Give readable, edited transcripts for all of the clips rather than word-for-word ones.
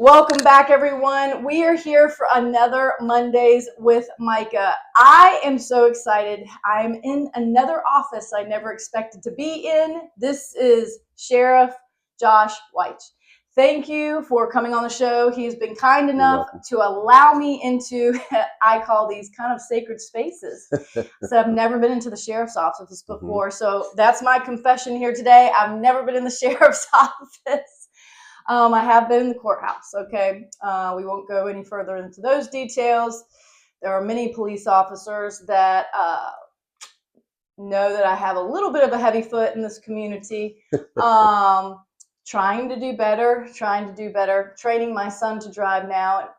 Welcome back, everyone. We are here for another Mondays with Micah. I am so excited. I'm in another office I never expected to be in. This is Sheriff Josh Wyche. Thank you for coming on the show. He's been kind enough to allow me into, I call these kind of sacred spaces. So I've never been into the sheriff's office before. So that's my confession here today. I've never been in the sheriff's office. I have been in the courthouse, okay? We won't go any further into those details. There are many police officers that know that I have a little bit of a heavy foot in this community. Trying to do better, training my son to drive now.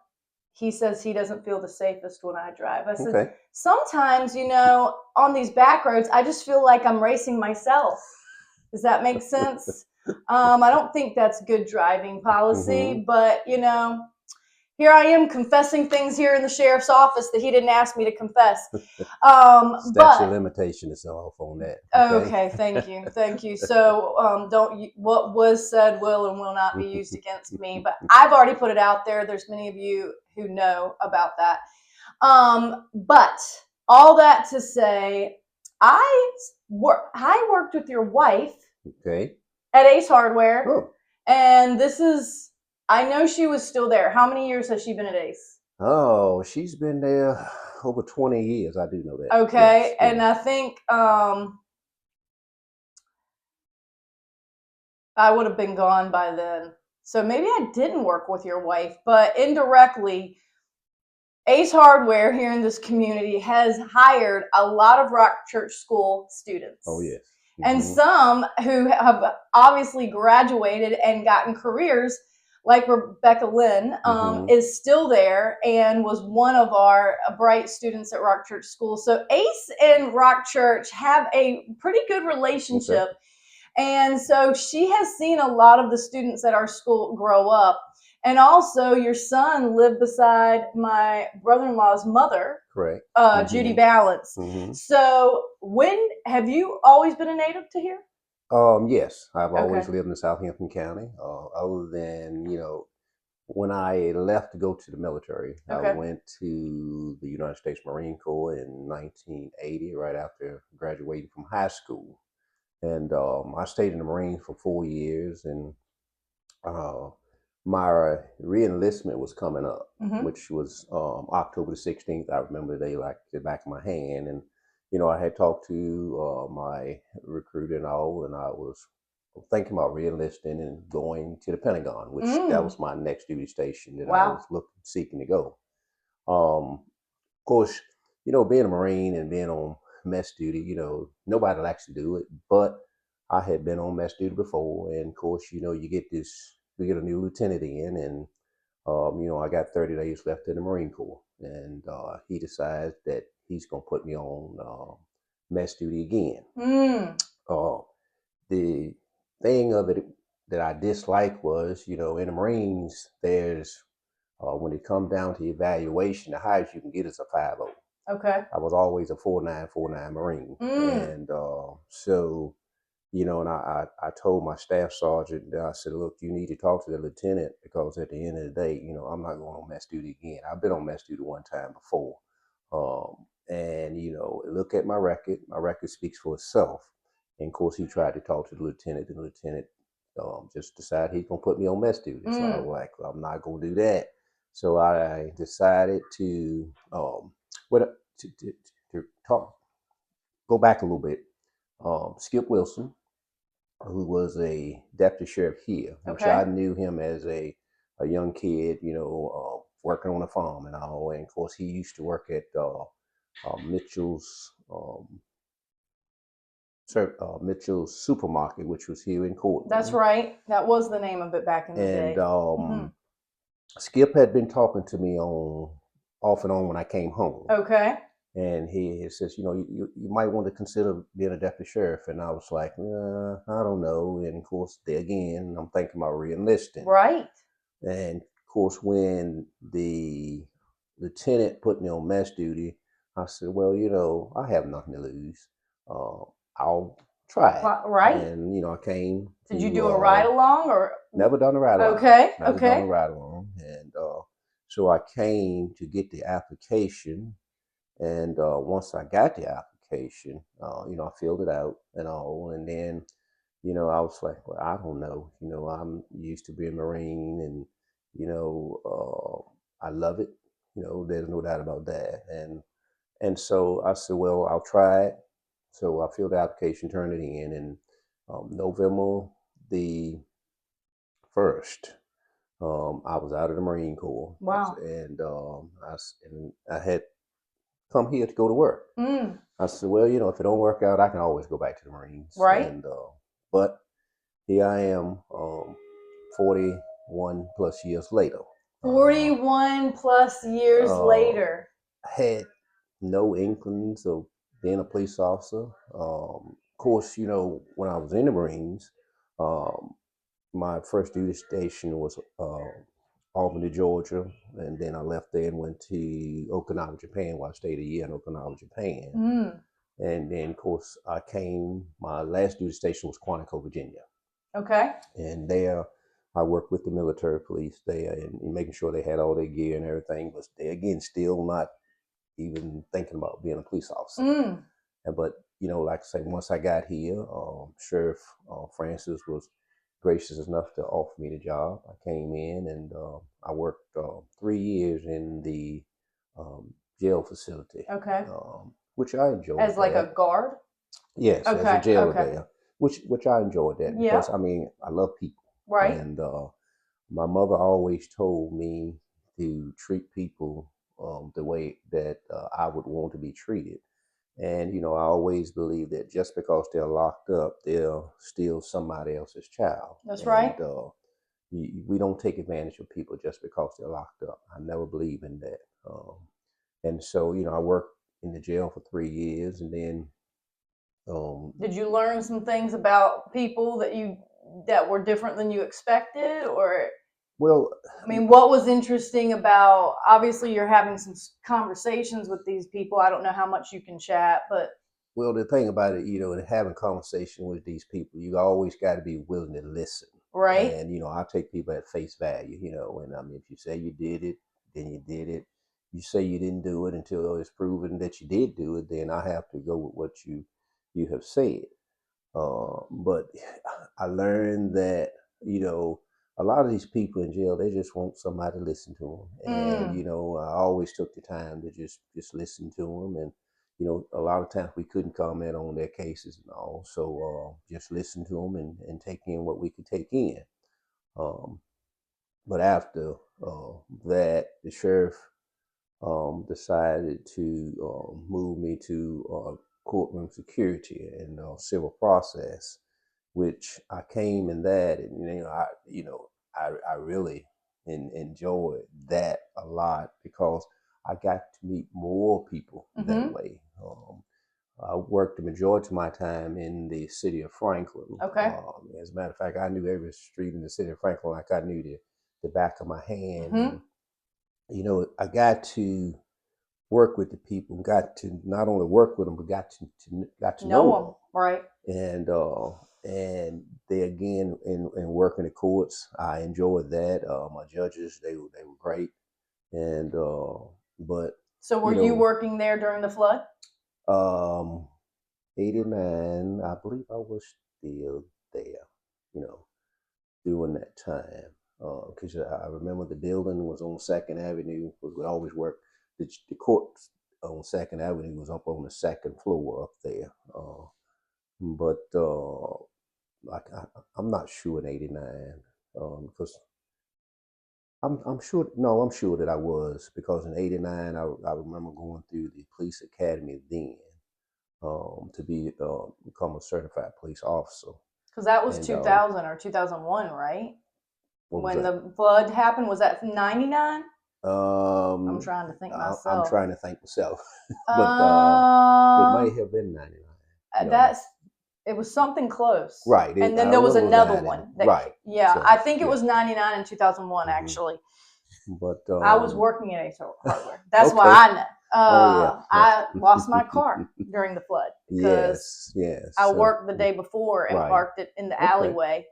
He says he doesn't feel the safest when I drive. I said, sometimes, on these back roads, I just feel like I'm racing myself. Does that make sense? I don't think that's good driving policy, but here I am confessing things here in the sheriff's office that he didn't ask me to confess. Statute of limitation is off on that. Okay, thank you. So what was said will and will not be used against me, but I've already put it out there. There's many of you who know about that. But all that to say, I worked with your wife. Okay. At Ace Hardware, and I know she was still there. How many years has she been at Ace? Oh, she's been there over 20 years. I do know that. Okay, yes, and I think I would have been gone by then. So maybe I didn't work with your wife, but indirectly, Ace Hardware here in this community has hired a lot of Rock Church School students. Oh, yes. And some who have obviously graduated and gotten careers, like Rebecca Lynn, is still there and was one of our bright students at Rock Church School. So Ace and Rock Church have a pretty good relationship. Okay. And so she has seen a lot of the students at our school grow up. And also, your son lived beside my brother-in-law's mother, correct? Judy Balance. So, have you always been a native to here? Yes, I've always lived in Southampton County. Other than when I left to go to the military, I went to the United States Marine Corps in 1980, right after graduating from high school, and I stayed in the Marines for 4 years, and my re-enlistment was coming up, which was October the 16th. I remember the day like the back of my hand. And, I had talked to my recruiter and all, and I was thinking about re-enlisting and going to the Pentagon, which that was my next duty station that I was seeking to go. Of course, being a Marine and being on mess duty, nobody likes to do it, but I had been on mess duty before. And of course, you get we get a new lieutenant in, and I got 30 days left in the Marine Corps, and he decides that he's going to put me on mess duty again. The thing of it that I disliked was, in the Marines, there's when it comes down to evaluation, the highest you can get is a 5.0. Okay. I was always a 4.9 Marine, and so. And I told my staff sergeant, I said, look, you need to talk to the lieutenant, because at the end of the day, I'm not going on mess duty again. I've been on mess duty one time before. And, look at my record. My record speaks for itself. And of course, he tried to talk to the lieutenant. The lieutenant just decided he's going to put me on mess duty. So I was like, well, I'm not going to do that. So I decided to go back a little bit. Skip Wilson, who was a deputy sheriff here, which I knew him as a young kid, working on a farm and all. And of course, he used to work at Mitchell's Supermarket, which was here in Cortland. That's right. That was the name of it back in the day. And Skip had been talking to me off and on when I came home. Okay. And he says, you might want to consider being a deputy sheriff. And I was like, I don't know. And of course, there again, I'm thinking about re-enlisting. Right. And of course, when the lieutenant put me on mess duty, I said, well, I have nothing to lose. I'll try it. Right. And, I came. Did you do a ride along or? Never done a ride along. Okay. Never done a ride along. and so I came to get the application. And once I got the application, I filled it out and all, and then I was like, well, I don't know. I'm used to being a Marine, and I love it. There's no doubt about that. And so I said, well, I'll try it. So I filled the application, turned it in, and November the 1st, I was out of the Marine Corps. Wow. And I had come here to go to work. I said, well, if it don't work out, I can always go back to the Marines. Right. And but here I am, 41 plus years later. 41 plus years later. I had no inklings of being a police officer. Of course, when I was in the Marines, my first duty station was Albany, Georgia, and then I left there and went to Okinawa, Japan, where I stayed a year in Okinawa, Japan. And then, of course, my last duty station was Quantico, Virginia. Okay. And there, I worked with the military police there and making sure they had all their gear and everything. But they, again, still not even thinking about being a police officer. But, like I say, once I got here, Sheriff Francis was gracious enough to offer me the job. I came in and I worked 3 years in the jail facility. Okay. Which I enjoyed. As like a guard? Yes, as a jailer there. Which I enjoyed that because I love people. Right. And my mother always told me to treat people the way that I would want to be treated. And, I always believe that just because they're locked up, they're still somebody else's child. That's right. We don't take advantage of people just because they're locked up. I never believe in that. And so, I worked in the jail for 3 years, and then. Did you learn some things about people that were different than you expected, or? Well, I mean, what was interesting about, obviously you're having some conversations with these people. I don't know how much you can chat, but. Well, the thing about it, in having conversation with these people, you always got to be willing to listen. Right. And, I take people at face value, and I mean, if you say you did it, then you did it. You say you didn't do it until it's proven that you did do it, then I have to go with what you have said. But I learned that, a lot of these people in jail, they just want somebody to listen to them. And, I always took the time to just listen to them. And, a lot of times we couldn't comment on their cases and all. So just listen to them and take in what we could take in. But after that, the sheriff decided to move me to courtroom security and civil process, which I came in that, and I really enjoyed that a lot because I got to meet more people that way. I worked the majority of my time in the city of Franklin. Okay. As a matter of fact, I knew every street in the city of Franklin like I knew the back of my hand. And, I got to work with the people, got to not only work with them, but got to know them. Right. And they, again, in working the courts, I enjoyed that. My judges, they were great. And but so were you working there during the flood? 89, I believe I was still there, during that time. Because I remember the building was on 2nd Avenue. We always work. The court on 2nd Avenue was up on the 2nd floor up there. But I'm not sure in 89 because I'm sure. No, I'm sure that I was, because in 89 I remember going through the police academy then to become a certified police officer. Because that was 2000 or 2001, right? When the flood happened, was that 99? I'm trying to think myself. I'm trying to think myself, but it might have been 99. It was something close, right? And then there was another one, right? Yeah, so, I think it was 99 and 2001 actually. But I was working at Ace Hardware. That's why I know. I lost my car during the flood because I worked the day before and parked it in the alleyway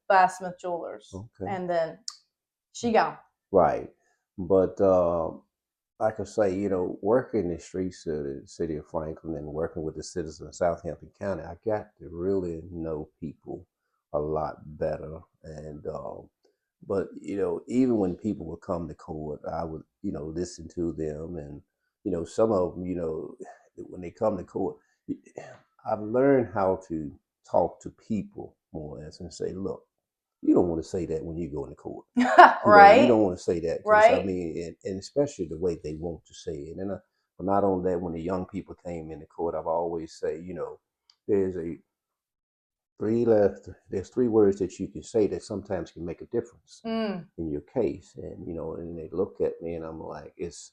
by Smith Jewelers, and then she gone. Right. But like I say, working in the streets of the city of Franklin and working with the citizens of Southampton County, I got to really know people a lot better. And but even when people would come to court, I would listen to them, and some of them, when they come to court, I've learned how to talk to people more or less and say, look, you don't want to say that when you go into court. You Right. don't want to say that because I Right. mean, and especially the way they want to say it. And but not only that, when the young people came into court, I've always say, there's a three left. There's three words that you can say that sometimes can make a difference in your case. And and they look at me, and I'm like, it's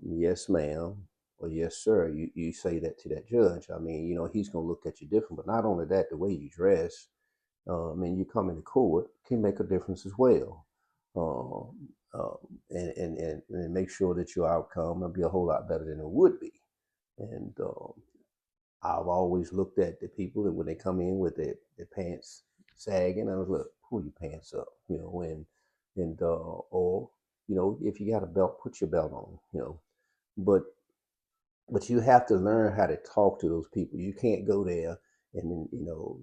yes, ma'am, or yes, sir. You say that to that judge. I mean, he's gonna look at you different. But not only that, the way you dress and you come into court can make a difference as well. Um, and make sure that your outcome will be a whole lot better than it would be. And I've always looked at the people, and when they come in with their pants sagging, I was like, pull your pants up, and or if you got a belt, put your belt on, but you have to learn how to talk to those people. You can't go there and then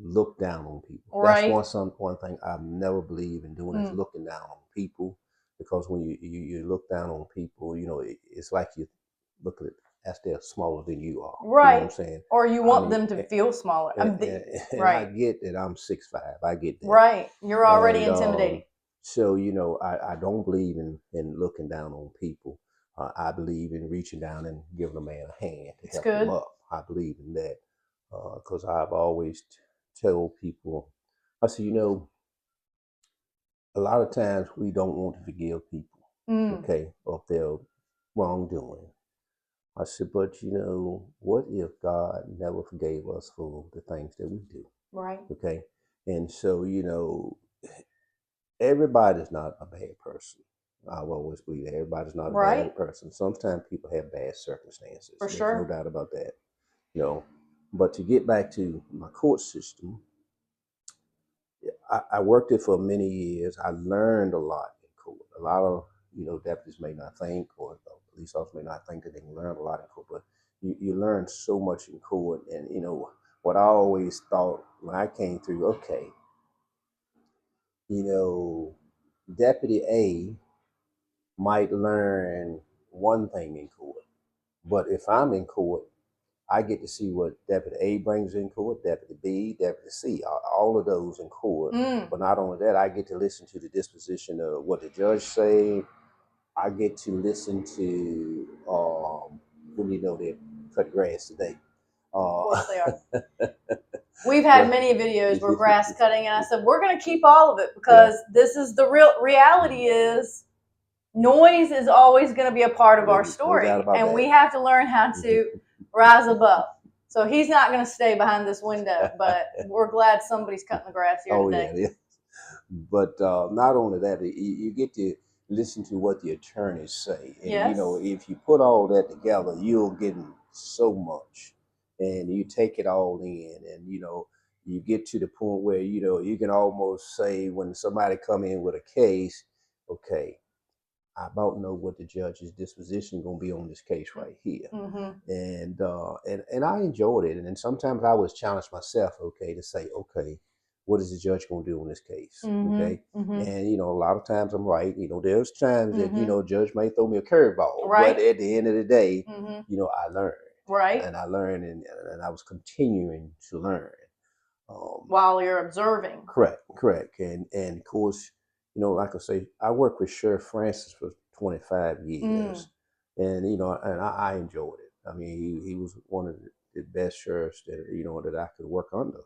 look down on people. That's Right. one thing I've never believed in doing is looking down on people, because when you look down on people, it's like you look at as they're smaller than you are. You know what I'm Right. saying? Or you I want mean, them to feel smaller. and I Right. get that I'm 6'5". I get that, Right. You're already and intimidating. so I don't believe in looking down on people. I believe in reaching down and giving a man a hand to It's help him good. up. I believe in that because I've always told people, I say, a lot of times we don't want to forgive people, Mm. okay, of their wrongdoing. I said, but what if God never forgave us for the things that we do? Right. Okay. And so, everybody's not a bad person. I've always believed that everybody's not a Right. bad person. Sometimes people have bad circumstances. For There's no sure. doubt about that. You know, but to get back to my court system, I worked it for many years. I learned a lot in court. A lot of deputies may not think, or police officers may not think that they can learn a lot in court, but you learn so much in court. And what I always thought when I came through, okay, you know, Deputy A might learn one thing in court, but if I'm in court, I get to see what Deputy A brings in court, Deputy B, Deputy C, all of those in court. But not only that, I get to listen to the disposition of what the judge say. I get to listen to when they cut grass today. Of course they are. Uh, We've had but many videos where grass cutting, and I said we're going to keep all of it yeah, because this is the real reality. Is noise is always going to be a part of our no doubt story, about and we that. have to learn how to rise above. So he's not going to stay behind this window, but we're glad somebody's cutting the grass here Oh today. yeah. But not only that, you get to listen to what the attorneys say, and Yes. if you put all that together, you'll get so much, and you take it all in, and you get to the point where you can almost say when somebody come in with a case, okay, I about know what the judge's disposition going to be on this case right here. Mm-hmm. And I enjoyed it. And then sometimes I was challenged myself, okay, to say, okay, what is the judge going to do in this case? Mm-hmm. Okay. Mm-hmm. And, a lot of times I'm right. There's times that, Mm-hmm. judge may throw me a curveball, Right. but at the end of the day, Mm-hmm. I learned. Right. And I learned, and I was continuing to learn. While you're observing. Correct. And of course, like I say, I worked with Sheriff Francis for 25 years, and and I enjoyed it. I mean, he was one of the best sheriffs that that I could work under.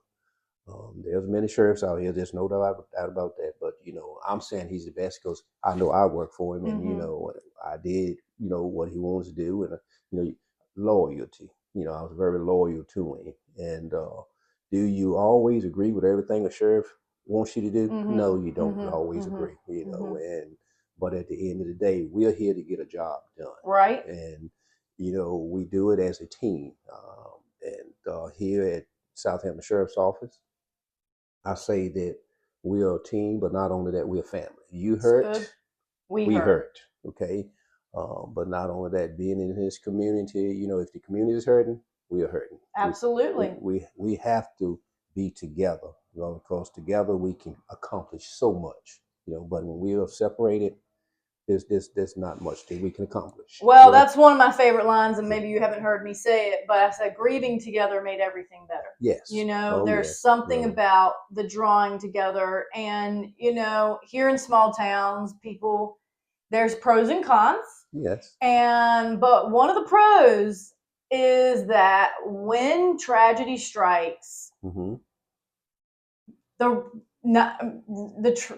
There's many sheriffs out here. There's no doubt about that. But I'm saying he's the best because I know I worked for him, and I did what he wants to do, and loyalty. I was very loyal to him. And do you always agree with everything a sheriff wants you to do? Mm-hmm. No, you don't Mm-hmm. always Mm-hmm. agree. Mm-hmm. And but at the end of the day, we're here to get a job done, Right. and we do it as a team. And here at Southampton Sheriff's Office, I say that we are a team, but not only that, we're family. You It's hurt, good. We we hurt. hurt. Okay. But not only that, being in his community, you know, if the community is hurting, we are hurting. Absolutely. We have to be together, you know, because together we can accomplish so much, you know. But when we are separated, there's not much that we can accomplish. Well, You know? that's one of my favorite lines, and maybe you haven't heard me say it, but I said grieving together made everything better. Yes. You know, Oh, there's yes. something about the drawing together, and you know, here in small towns, people, there's pros and cons. Yes. But one of the pros is that when tragedy strikes, Mm-hmm. the not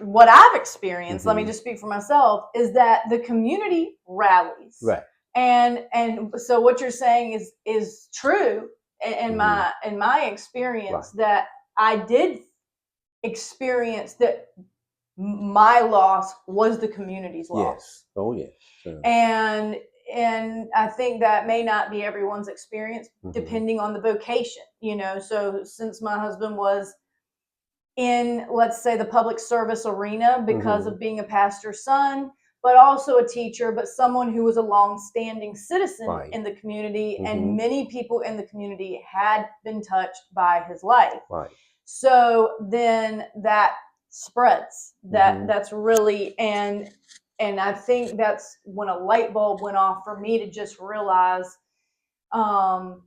what I've experienced, let me just speak for myself, is that the community rallies. Right. And so what you're saying is true in my experience, that I did experience that my loss was the community's loss. Yes. Oh, yes. And I think that may not be everyone's experience, depending on the vocation, you know. So since my husband was in, let's say, the public service arena because of being a pastor's son, but also a teacher, but someone who was a long-standing citizen in the community, and many people in the community had been touched by his life. Right. So then that spreads. That's really, and I think that's when a light bulb went off for me to just realize one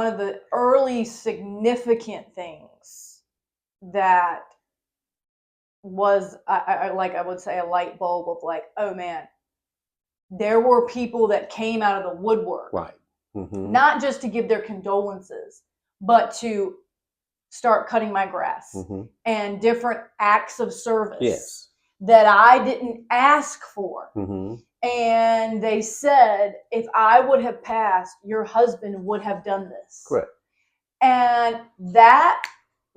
of the early significant things that was, I would say, a light bulb of like, oh man, there were people that came out of the woodwork, right? Not just to give their condolences, but to start cutting my grass and different acts of service that I didn't ask for. And they said, if I would have passed, your husband would have done this. Correct. And that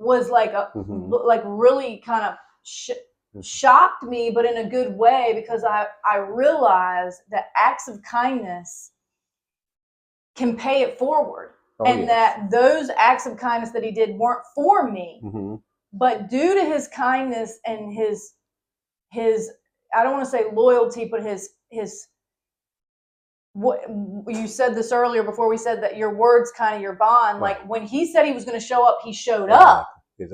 was like like really kind of shocked me, but in a good way, because I realized that acts of kindness can pay it forward. That those acts of kindness that he did weren't for me, but due to his kindness and his I don't want to say loyalty, but his what you said this earlier before we said that your words kind of your bond. Like when he said he was going to show up, he showed up.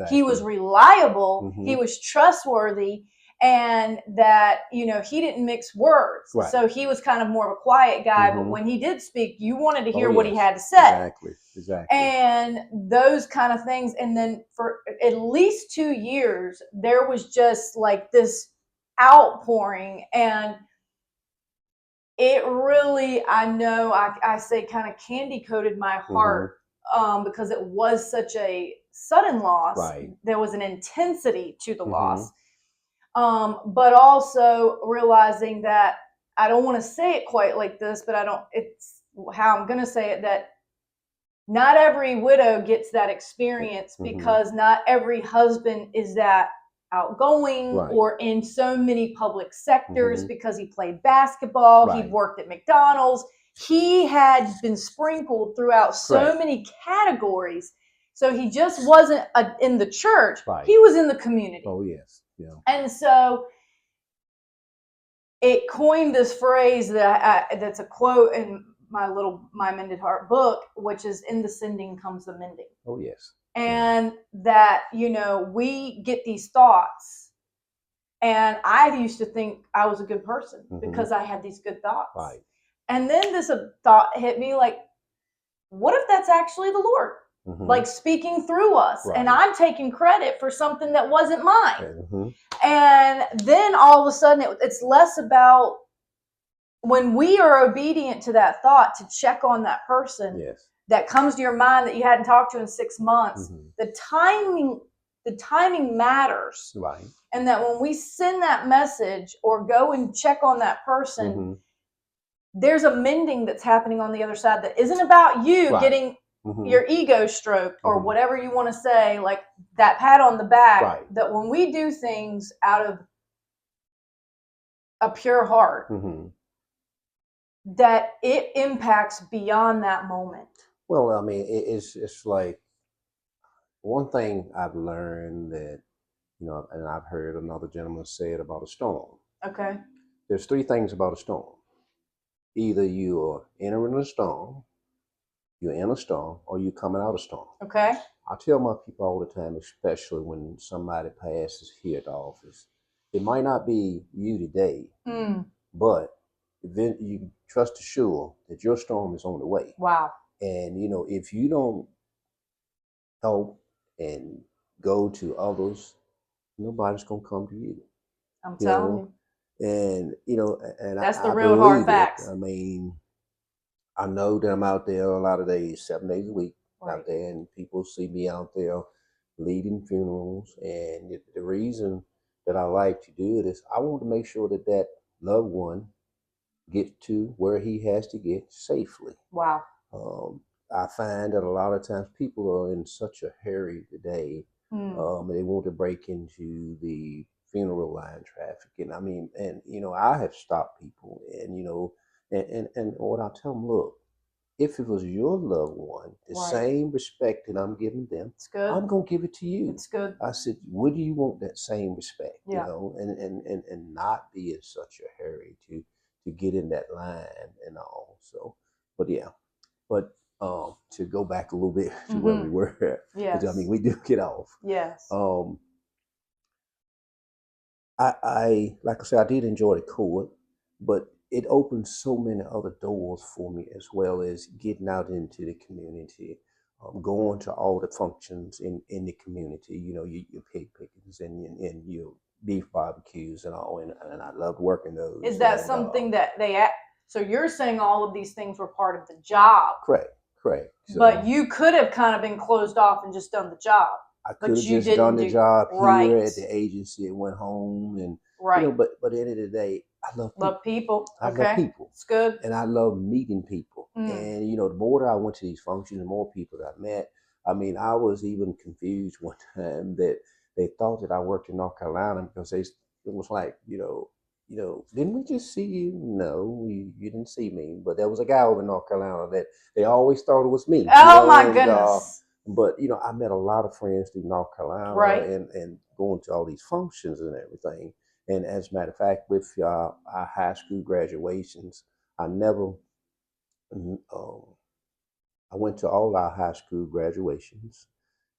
He was reliable. He was trustworthy. And that, you know, he didn't mix words. So he was kind of more of a quiet guy, but when he did speak, you wanted to hear what he had to say. Exactly. And those kind of things. And then for at least 2 years, there was just like this outpouring, and it really, I know I say kind of candy coated my heart, because it was such a sudden loss. There was an intensity to the loss. But also realizing that, I don't want to say it quite like this, but it's how I'm going to say it, that not every widow gets that experience, because not every husband is that outgoing or in so many public sectors, because he played basketball, he worked at McDonald's, he had been sprinkled throughout so many categories. So he just wasn't in the church, he was in the community. Oh, yes. Yeah. And so it coined this phrase that's a quote in my Mended Heart book, which is, in the sending comes the mending. Oh, yes. And that, you know, we get these thoughts, and I used to think I was a good person because I had these good thoughts. And then this thought hit me, like, what if that's actually the Lord? Like speaking through us, and I'm taking credit for something that wasn't mine. And then all of a sudden it's less about, when we are obedient to that thought, to check on that person that comes to your mind that you hadn't talked to in 6 months. The timing matters. And that when we send that message or go and check on that person, there's a mending that's happening on the other side that isn't about you getting your ego stroked or whatever you want to say, like that pat on the back. That when we do things out of a pure heart, that it impacts beyond that moment. Well, I mean, it's like, one thing I've learned that, you know, and I've heard another gentleman say it about a storm. Okay. there's three things about a storm. Either you're entering a storm, you're in a storm, or you're coming out of a storm. Okay. I tell my people all the time, especially when somebody passes here at the office, it might not be you today, but then you can trust assured that your storm is on the way. Wow. And if you don't help and go to others, nobody's gonna come to you. I'm telling you. And that's the I real hard believe it. facts. I mean, I know that I'm out there a lot of days, 7 days a week, right. out there, and people see me out there leading funerals. And the reason that I like to do it is I want to make sure that that loved one gets to where he has to get safely. Wow. I find that a lot of times people are in such a hurry today. They want to break into the funeral line traffic, and I mean, and I have stopped people, and and what I tell them, look, if it was your loved one, the right. same respect that I'm giving them, it's good. I'm gonna give it to you. It's good. I said, would you want that same respect? Yeah. And not be in such a hurry to get in that line and all. So, but yeah, but to go back a little bit to where we were, yes. I mean, we do get off. Yes. I like I said, I did enjoy the court, but it opened so many other doors for me, as well as getting out into the community, going to all the functions in the community. Your pig pickings and your beef barbecues and all, and I loved working those. Is that something that they? So you're saying all of these things were part of the job? Correct. So, but you could have kind of been closed off and just done the job. I could have just done the job here at the agency and went home, and but at the end of the day, I love people. I love people. It's good. And I love meeting people. And the more that I went to these functions, the more people that I met. I mean, I was even confused one time that they thought that I worked in North Carolina, because it was like, didn't we just see you? No, you didn't see me. But there was a guy over in North Carolina that they always thought it was me. Oh my goodness. But I met a lot of friends through North Carolina, right. and going to all these functions and everything. And as a matter of fact, with our high school graduations, I never, I went to all our high school graduations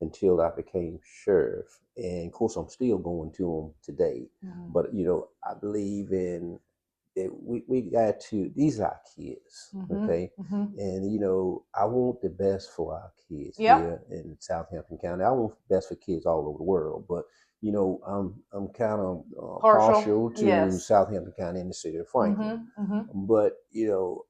until I became sheriff. And of course, I'm still going to them today. But I believe in that we got to, these are our kids, okay? And I want the best for our kids here in Southampton County. I want the best for kids all over the world, but I'm kind of partial to Southampton County and the city of Franklin. But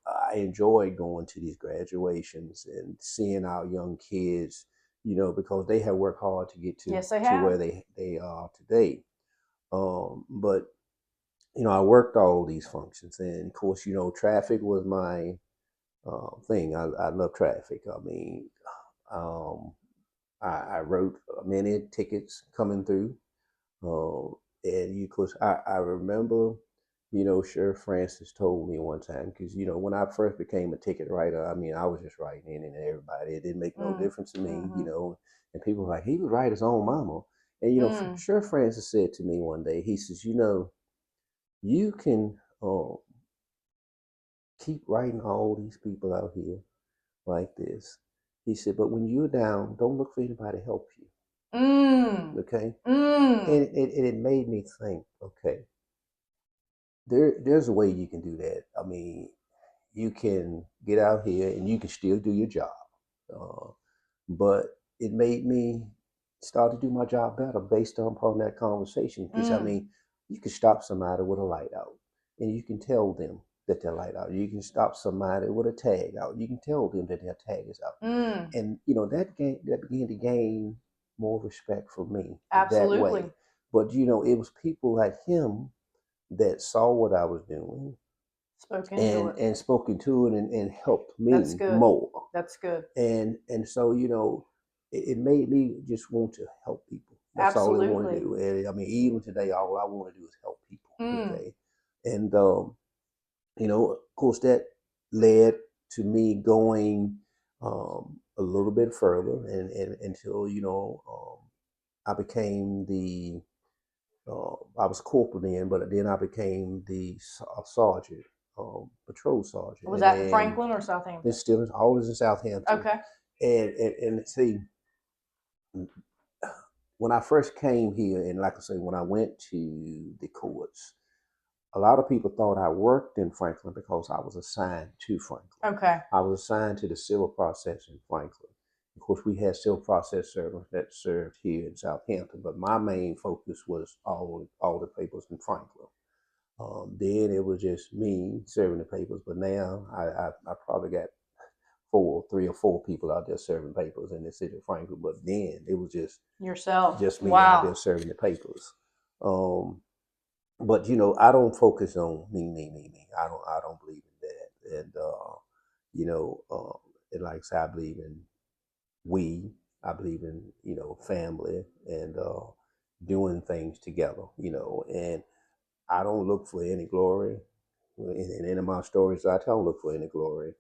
I enjoy going to these graduations and seeing our young kids, because they have worked hard to get to where they are today. But I worked all these functions, and of course, traffic was my thing. I love traffic. I mean, I wrote many tickets coming through, and of course, I remember, Sheriff Francis told me one time, because when I first became a ticket writer, I mean, I was just writing in and everybody. It didn't make no difference to me, and people were like, he would write his own mama. And Sheriff Francis said to me one day, he says, you can keep writing all these people out here like this. He said, but when you're down, don't look for anybody to help you. Okay? And it made me think, okay, there's a way you can do that. I mean, you can get out here and you can still do your job. But it made me start to do my job better based upon that conversation. Because I mean, you can stop somebody with a light out, and you can tell them that their light out. You can stop somebody with a tag out. You can tell them that their tag is out. And that began to gain more respect for me. Absolutely. That way. But it was people like him that saw what I was doing, and spoke into it and helped me more. That's good. And so it made me just want to help people. That's all I want to do. And I mean, even today, all I want to do is help people. Okay, and of course, that led to me going a little bit further, and until I became the I was corporal then, but then I became the sergeant, patrol sergeant. Was and that in then Franklin or Southampton? it's still always in Southampton. Okay. And see, when I first came here, and like I say, when I went to the courts, a lot of people thought I worked in Franklin because I was assigned to Franklin. Okay. I was assigned to the civil process in Franklin. Of course, we had civil process servants that served here in Southampton, but my main focus was all the papers in Franklin. Then it was just me serving the papers, but now I probably got three or four people out there serving papers in the city of Franklin. But then it was just yourself, just me wow, out there serving the papers. But I don't focus on me. I don't believe in that. And and like I said, I believe in we. I believe in family and doing things together. And I don't look for any glory in any of my stories. I don't look for any glory.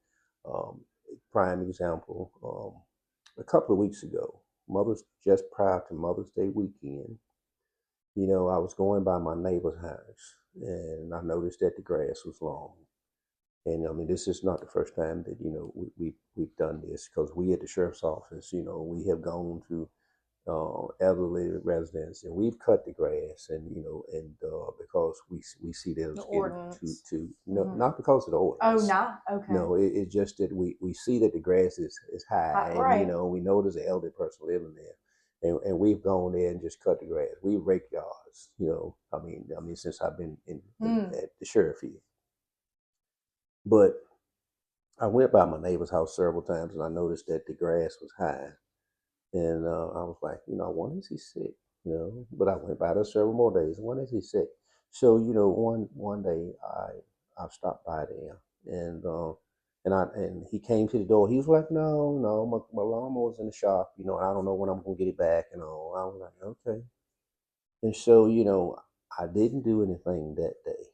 Um, Prime example. A couple of weeks ago, just prior to Mother's Day weekend, I was going by my neighbor's house and I noticed that the grass was long. And I mean, this is not the first time that we've done this, because we at the sheriff's office, we have gone to elderly residents and we've cut the grass, and because we see that it's getting too not because of the ordinance. Oh, not okay. No, it's just that we see that the grass is high, and right. we know there's an elderly person living there, and we've gone there and just cut the grass. We rake yards, I mean since I've been at the sheriff here. But I went by my neighbor's house several times and I noticed that the grass was high. And I was like, when is he sick? But I went by there several more days. When is he sick? So, one day I stopped by there, and he came to the door. He was like, no, my lawnmower's in the shop, and I don't know when I'm gonna get it back and all. I was like, okay. And so, I didn't do anything that day.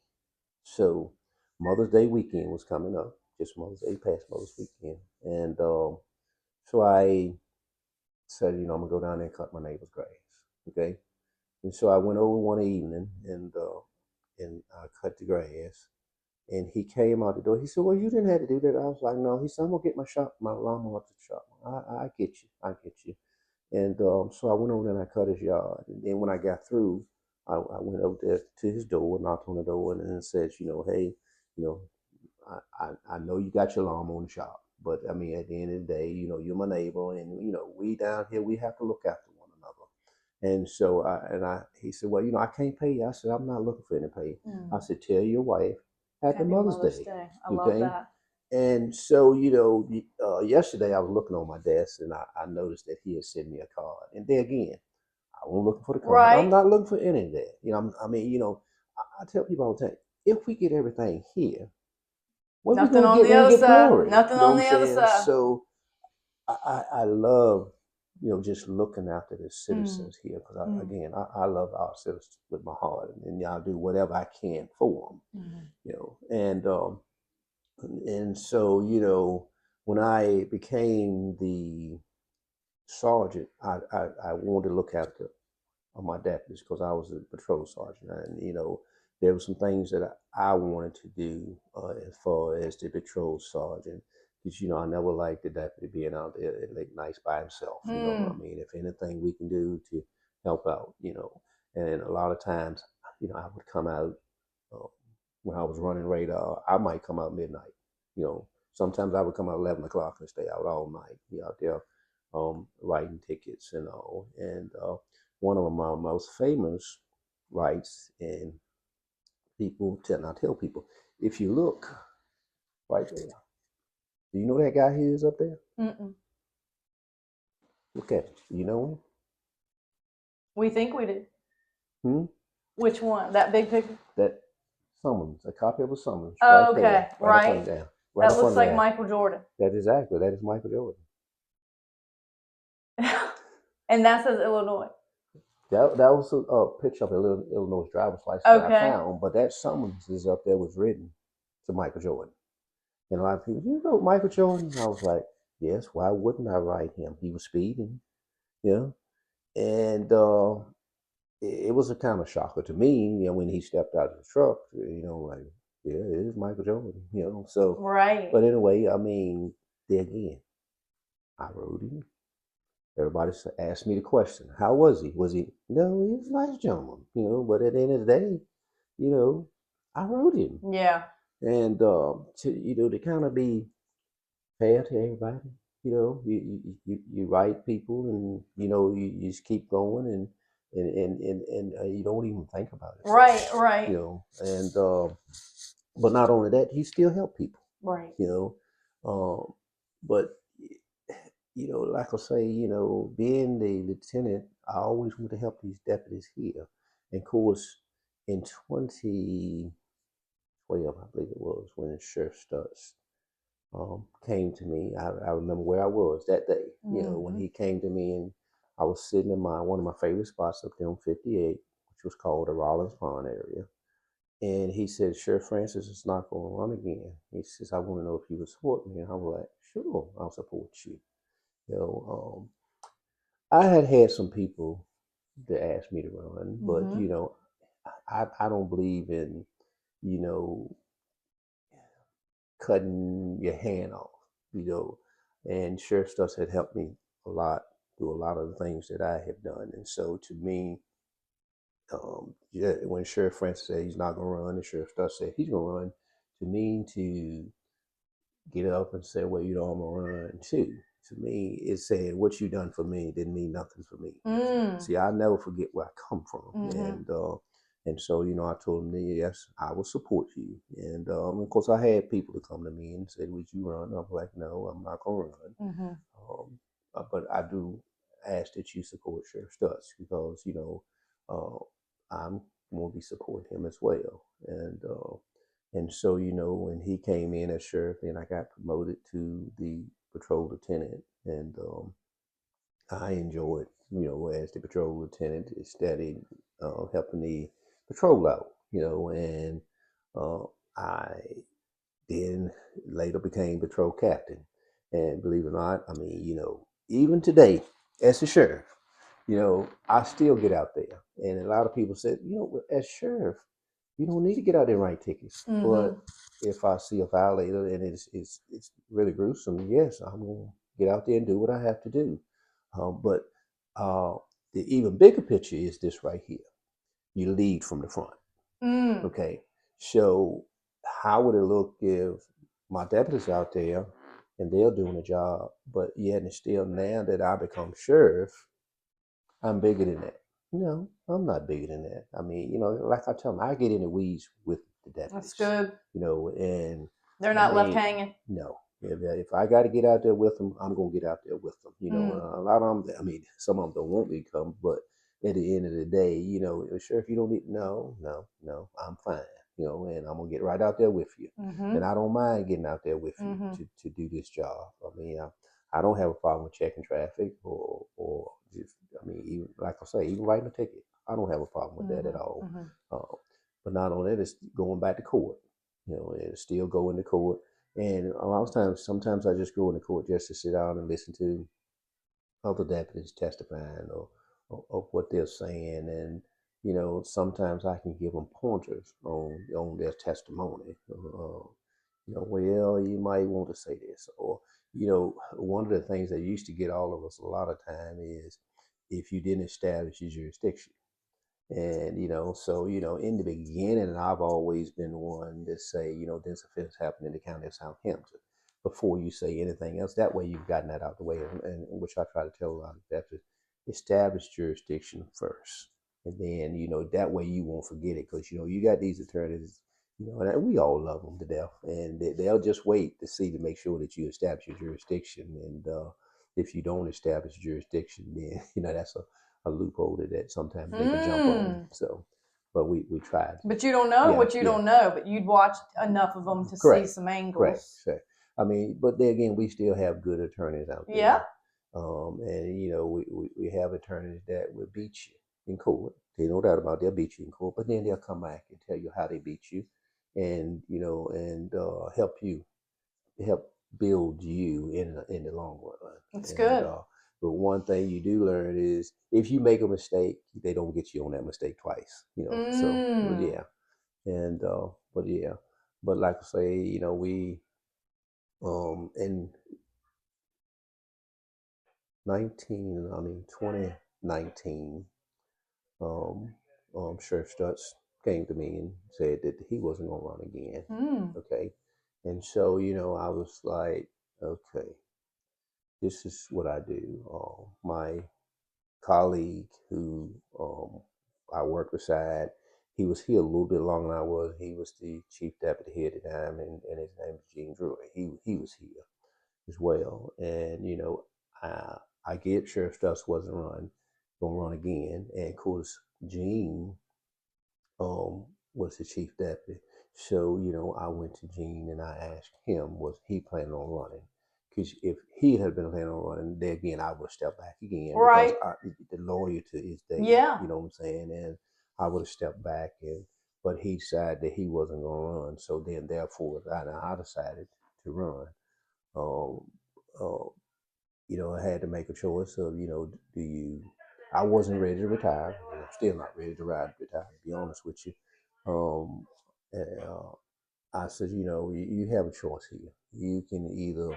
So Mother's Day weekend was coming up, just Mother's Day past Mother's weekend, and so I said, I'm gonna go down there and cut my neighbor's grass. Okay. And so I went over one evening and I cut the grass. And he came out the door. He said, "Well, you didn't have to do that." I was like, "No." He said, "I'm gonna get my lawnmower up to the shop." I get you. I get you. And so I went over there and I cut his yard. And then when I got through, I went over there to his door, knocked on the door, and then said, "Hey, you know, I know you got your lawnmower in the shop, but I mean, at the end of the day, you're my neighbor, and we down here, we have to look after one another." And so he said, "Well, I can't pay you." I said, "I'm not looking for any pay." I said, "Tell your wife Happy Mother's Day." I love that. And so, yesterday I was looking on my desk and I noticed that he had sent me a card. And there again, I wasn't looking for the card. Right. I'm not looking for any of that. I tell people all the time, if we get everything here, what we gonna get when we get glory? Nothing on the other side. So I love, just looking after the citizens here, because I love our citizens with my heart, and I'll do whatever I can for them. And so when I became the sergeant, I wanted to look after my deputies because I was a patrol sergeant, and there were some things that I wanted to do as far as the patrol sergeant, because I never liked the deputy being out there at late nights by himself. I mean, if anything we can do to help out, and a lot of times, I would come out when I was running radar. I might come out midnight. Sometimes I would come out 11 o'clock and stay out all night. Be out there writing tickets and all. And one of my most famous rights, and I tell people, if you look right there, do you know that guy who is up there? Mm-mm. Look at him. Do you know him? We think we do. Which one? That big picture? That summons, a copy of a summons. Oh, okay, there, right. Right that looks like Michael Jordan. That is Michael Jordan. And that says Illinois. That was a picture of a little Illinois driver's license that I found, but that summons is up there was written to Michael Jordan. And a lot of people, Michael Jordan? I was like, yes, why wouldn't I write him? He was speeding, And it was a kind of shocker to me, when he stepped out of the truck, like, yeah, it is Michael Jordan, So, Right. but anyway, I mean, there again, I rode him. Everybody asked me the question, how was he? Was he? No, he was a nice gentleman, But at the end of the day, I rode him, Yeah. and to kind of be fair to everybody. You write people, and you just keep going, and you don't even think about it. Right, right. And but not only that, he still help people. Right. But like I say, being the lieutenant, I always want to help these deputies here. And of course, in 2012, I believe it was, when Sheriff Stutz came to me. I remember where I was that day. When he came to me, and I was sitting in one of my favorite spots up there on 58, which was called the Rollins Pond area. And he said, Sheriff Francis is not going to run again. He says, I want to know if you would support me. And I was like, sure, I'll support you. I had some people that asked me to run, but I don't believe in you know cutting your hand off, And Sheriff Stuss had helped me a lot through a lot of the things that I have done, and so to me, when Sheriff Francis said he's not going to run, and Sheriff Stuss said he's going to run, to me to get up and say, well, I'm going to run too. To me, it said, what you done for me didn't mean nothing for me. See, I never forget where I come from. And so, I told him, yes, I will support you. And of course, I had people to come to me and say, would you run? I'm like, no, I'm not going to run. But I do ask that you support Sheriff Stutz, because, I'm going to be supporting him as well. And so, when he came in as sheriff, then I got promoted to the patrol lieutenant, and I enjoyed, as the patrol lieutenant, steady helping the patrol out, and I then later became patrol captain. And believe it or not, I mean, even today, as a sheriff, I still get out there. And a lot of people said, as sheriff, you don't need to get out there and write tickets. But if I see a violator and it's really gruesome, yes, I'm going to get out there and do what I have to do. But the even bigger picture is this right here. You lead from the front. Okay. So how would it look if my deputies out there and they're doing a job, but yet and still now that I become sheriff, I'm bigger than that. No, I'm not bigger than that. I mean, like I tell them, I get in the weeds with the deputies. That's good. And they're not left hanging. No. If I got to get out there with them, I'm going to get out there with them. A lot of them, I mean, some of them don't want me to come, but at the end of the day, Sheriff, you don't need, no, I'm fine. And I'm going to get right out there with you. And I don't mind getting out there with you to do this job. I mean, I don't have a problem with checking traffic or just, I mean, even, like I say, even writing a ticket. I don't have a problem with that at all. But not only that, it's going back to court. And still going to court. And a lot of times, sometimes I just go into court just to sit down and listen to other deputies testifying or what they're saying. And, sometimes I can give them pointers on their testimony. Well, you might want to say this. Or, one of the things that used to get all of us a lot of time is if you didn't establish your jurisdiction. And, so, in the beginning, I've always been one to say, this offense happened in the county of Southampton before you say anything else. That way you've gotten that out of the way, and which I try to tell a lot of deputies, establish jurisdiction first. And then, that way you won't forget it, because, you got these attorneys, and we all love them to death, and they'll just wait to make sure that you establish your jurisdiction. And if you don't establish jurisdiction, then, that's a loophole that sometimes they can jump on. So, but we tried. But you don't know what you don't know, but you'd watch enough of them to see some angles. Correct. I mean, but then again, we still have good attorneys out there. Yeah. And we have attorneys that will beat you in court. There's no doubt about it, they'll beat you in court, but then they'll come back and tell you how they beat you, and help build you in the long run. That's good. But one thing you do learn is if you make a mistake, they don't get you on that mistake twice. So but Mm. yeah, and but yeah, but like I say, we in 2019, um, Sheriff Stutz came to me and said that he wasn't going to run again. Mm. Okay. And so, I was like, okay, this is what I do. My colleague who I worked beside, he was here a little bit longer than I was. He was the chief deputy here at the time, and his name was Gene Drury. He was here as well. And, I, I get Sheriff Stutz wasn't gonna run again. And of course, Gene was the chief deputy. So, I went to Gene and I asked him, was he planning on running? Because if he had been planning on running, then again, I would have stepped back again because Right. the loyalty is there. Yeah. You know what I'm saying? And I would have stepped back, but he decided that he wasn't going to run. So then, therefore, I decided to run. Um, uh, I had to make a choice of, do you? I wasn't ready to retire. And I'm still not ready to retire. To be honest with you, um, uh, I said, you have a choice here. You can either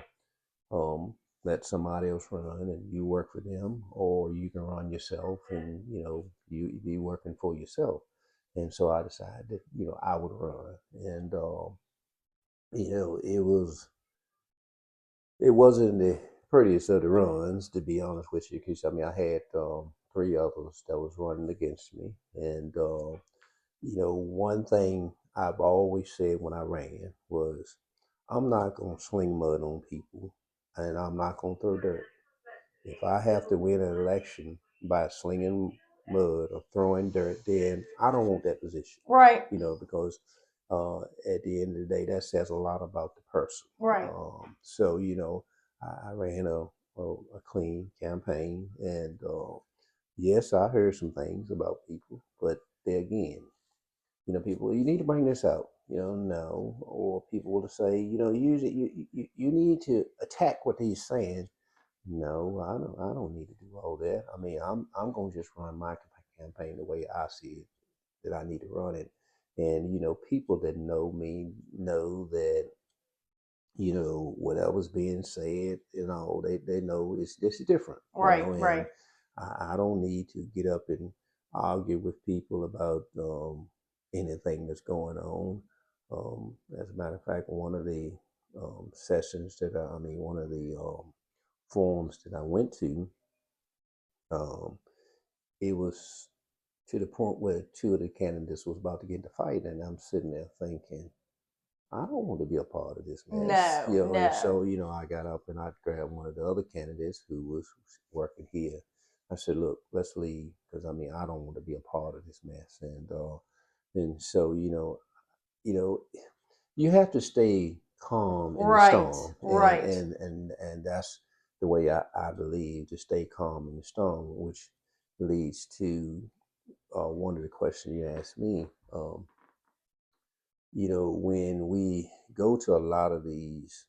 um, let somebody else run and you work for them, or you can run yourself and you be working for yourself. And so I decided that I would run, and it wasn't the prettiest of the runs, to be honest with you, because I had three others that was running against me, and one thing I've always said when I ran was, I'm not gonna sling mud on people, and I'm not gonna throw dirt. If I have to win an election by slinging mud or throwing dirt, then I don't want that position. Right. Because at the end of the day, that says a lot about the person. Right. So I ran a clean campaign, and yes, I heard some things about people, but there again, people, you need to bring this out. No, or people will say, use it. You need to attack what he's saying. No, I don't need to do all that. I'm gonna just run my campaign the way I see it, that I need to run it. And people that know me know that whatever's being said, they know this is different. Right. And Right. I don't need to get up and argue with people about anything that's going on. As a matter of fact, one of the sessions one of the forums that I went to, um, it was to the point where two of the candidates was about to get into fight, and I'm sitting there thinking, I don't want to be a part of this mess. No. And No. so I got up and I grabbed one of the other candidates who was working here. I said, look, let's leave, because I don't want to be a part of this mess. And so you know you have to stay calm in the Right. storm, and Right. that's the way I believe, to stay calm in the storm, which leads to one of the questions you asked me. When we go to a lot of these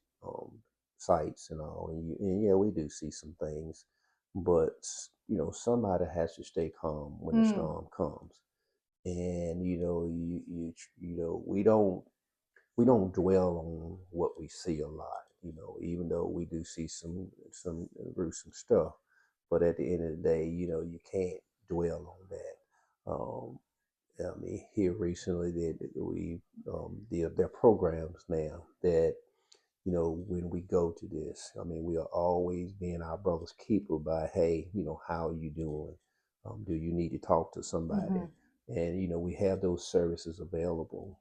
sites and all, and yeah, we do see some things, but somebody has to stay calm when the Mm. storm comes, and we don't dwell on what we see a lot, even though we do see some gruesome stuff. But at the end of the day, you can't dwell on that. Here recently that we there are programs now that when we go to this, we are always being our brother's keeper by, hey, how are you doing? Do you need to talk to somebody? Mhm. And we have those services available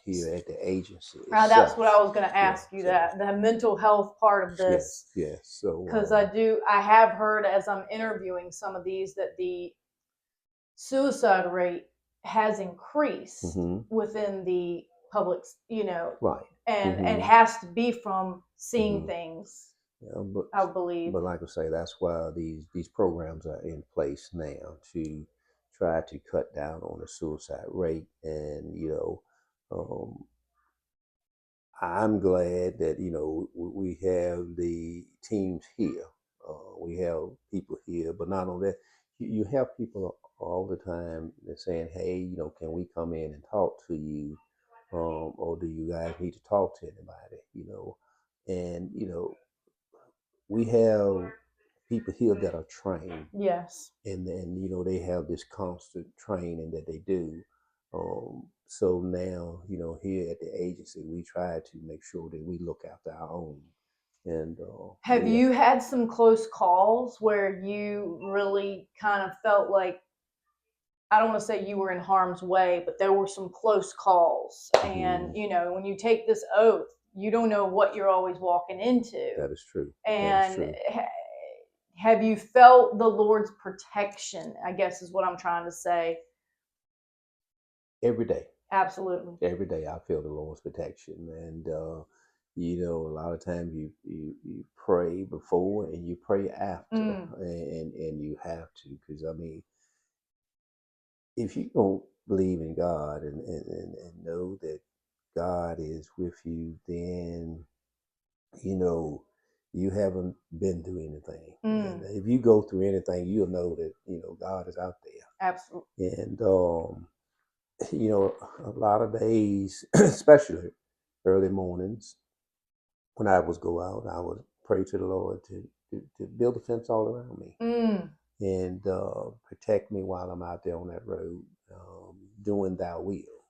here at the agency That's itself. what I was going to Yeah. ask you. So That the mental health part of this, yes. So because I have heard as I'm interviewing some of these that the suicide rate has increased within the public, right. and has to be from seeing things. Yeah, but I believe. like I say, that's why these programs are in place now to try to cut down on the suicide rate. And um, I'm glad that we have the teams here We have people here, but not only that, you have people all the time that saying, "Hey, can we come in and talk to you, or do you guys need to talk to anybody?" And we have people here that are trained, Yes. and they have this constant training that they do. So now, here at the agency, we try to make sure that we look after our own. And have you had some close calls where you really kind of felt like, I don't want to say you were in harm's way, but there were some close calls? And when you take this oath, you don't know what you're always walking into. That is true. And have you felt the Lord's protection, I guess is what I'm trying to say? Every day. Absolutely. Every day I feel the Lord's protection. And a lot of times you pray before and you pray after. And you have to, because if you don't believe in God and know that God is with you, then you haven't been through anything. And if you go through anything, you'll know that God is out there. Absolutely. And a lot of days, especially early mornings, when I would go out, I would pray to the Lord to build a fence all around me and protect me while I'm out there on that road, doing Thy will.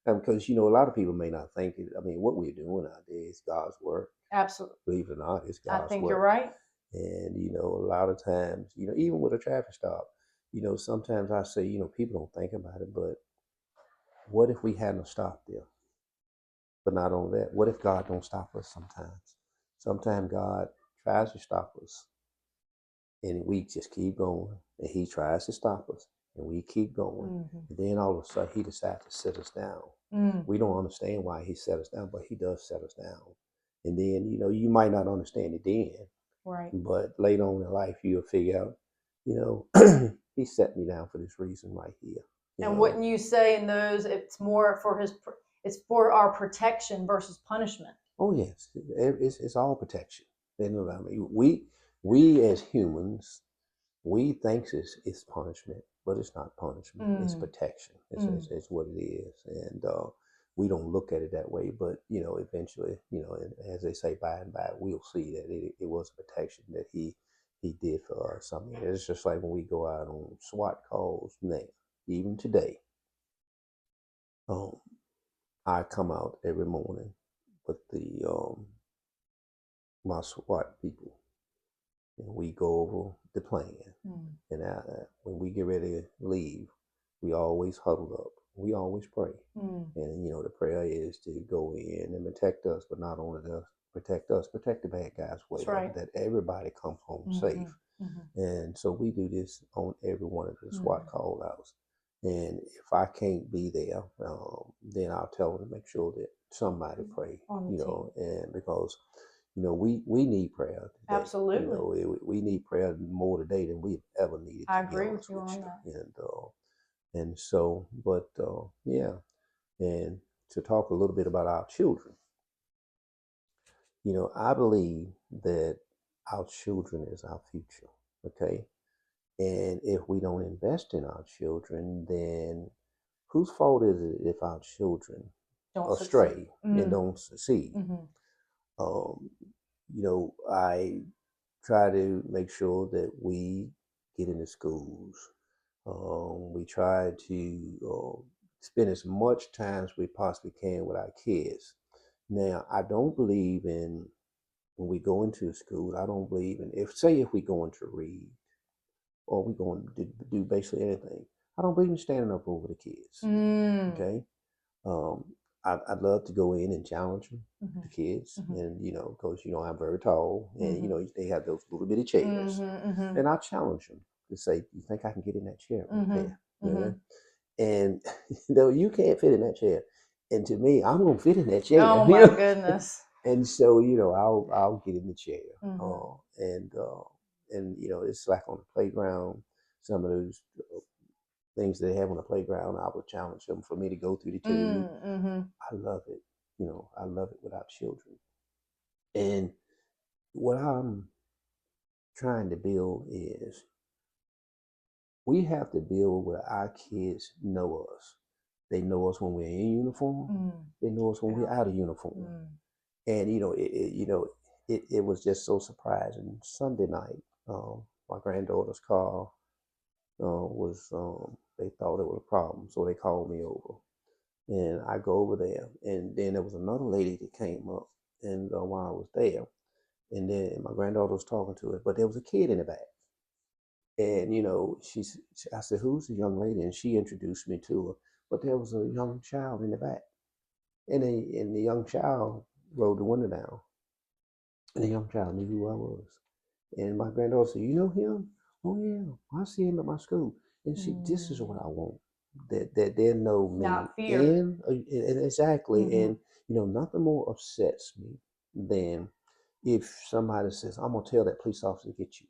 And because a lot of people may not think it. What we're doing out there is God's work. Absolutely. Believe it or not, it's God's work. I think you're right. And a lot of times, even with a traffic stop, sometimes I say, people don't think about it, but what if we hadn't stopped there? But not only that, what if God don't stop us sometimes? Sometimes God tries to stop us, and we just keep going, and He tries to stop us, and we keep going. And then all of a sudden, He decides to sit us down. We don't understand why He set us down, but He does set us down. And then, you might not understand it then, right? But later on in life, you'll figure out, He set me down for this reason right here. And wouldn't you say in those, it's more for it's for our protection versus punishment? Oh yes, it's all protection. We as humans, we think it's punishment, but it's not punishment. It's protection. It's what it is, and we don't look at it that way. But eventually, as they say, by and by, we'll see that it was protection that he did for us. It's just like when we go out on SWAT calls now, even today. I come out every morning with my SWAT people, and we go over the plan. And when we get ready to leave, we always huddle up. We always pray. And the prayer is to go in and protect us, but not only protect us, protect the bad guys well. That's right. That everybody comes home safe. And so we do this on every one of the SWAT call outs. And if I can't be there, then I'll tell them to make sure that somebody pray, and because we need prayer today. Absolutely. We need prayer more today than we've ever needed. I agree with you on that. And so, but yeah, and to talk a little bit about our children, I believe that our children is our future. Okay, and if we don't invest in our children, then whose fault is it if our children don't astray and don't succeed? I try to make sure that we get into schools. We try to spend as much time as we possibly can with our kids. Now, I don't believe in when we go into school. I don't believe in if we going to read or we going to do basically anything. I don't believe in standing up over the kids. Okay. I'd love to go in and challenge them, the kids, and because I'm very tall, and they have those little bitty chairs, and I challenge them to say, "You think I can get in that chair right there?" And you can't fit in that chair, and to me, I'm gonna fit in that chair. Oh my goodness! And so I'll get in the chair, and it's like on the playground. Some of those things they have on the playground, I would challenge them for me to go through the tube. I love it. I love it with our children. And what I'm trying to build is we have to build where our kids know us. They know us when we're in uniform. They know us when we're out of uniform. And it was just so surprising. Sunday night, my granddaughter's car was they thought it was a problem, so they called me over, and I go over there, and then there was another lady that came up, and while I was there, and then my granddaughter was talking to her, but there was a kid in the back, and I said, "Who's the young lady?" And she introduced me to her, but there was a young child in the back, and the young child rolled the window down, and the young child knew who I was. And my granddaughter said, "You know him? Oh yeah, I see him at my school." And see, this is what I want. That they know me. Not fear. And exactly. And nothing more upsets me than if somebody says, "I'm gonna tell that police officer to get you."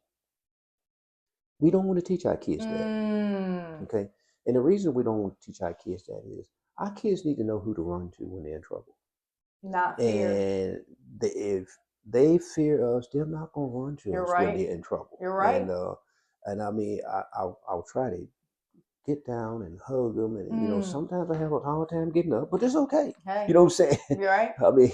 We don't want to teach our kids that. Okay. And the reason we don't want to teach our kids that is our kids need to know who to run to when they're in trouble. Not fear. And if they fear us, they're not going to run to You're us right. when they're in trouble. You're right. And I mean, I'll try to get down and hug them, and sometimes I have a hard time getting up, but it's okay. Hey. You know what I'm saying? You're right. I mean,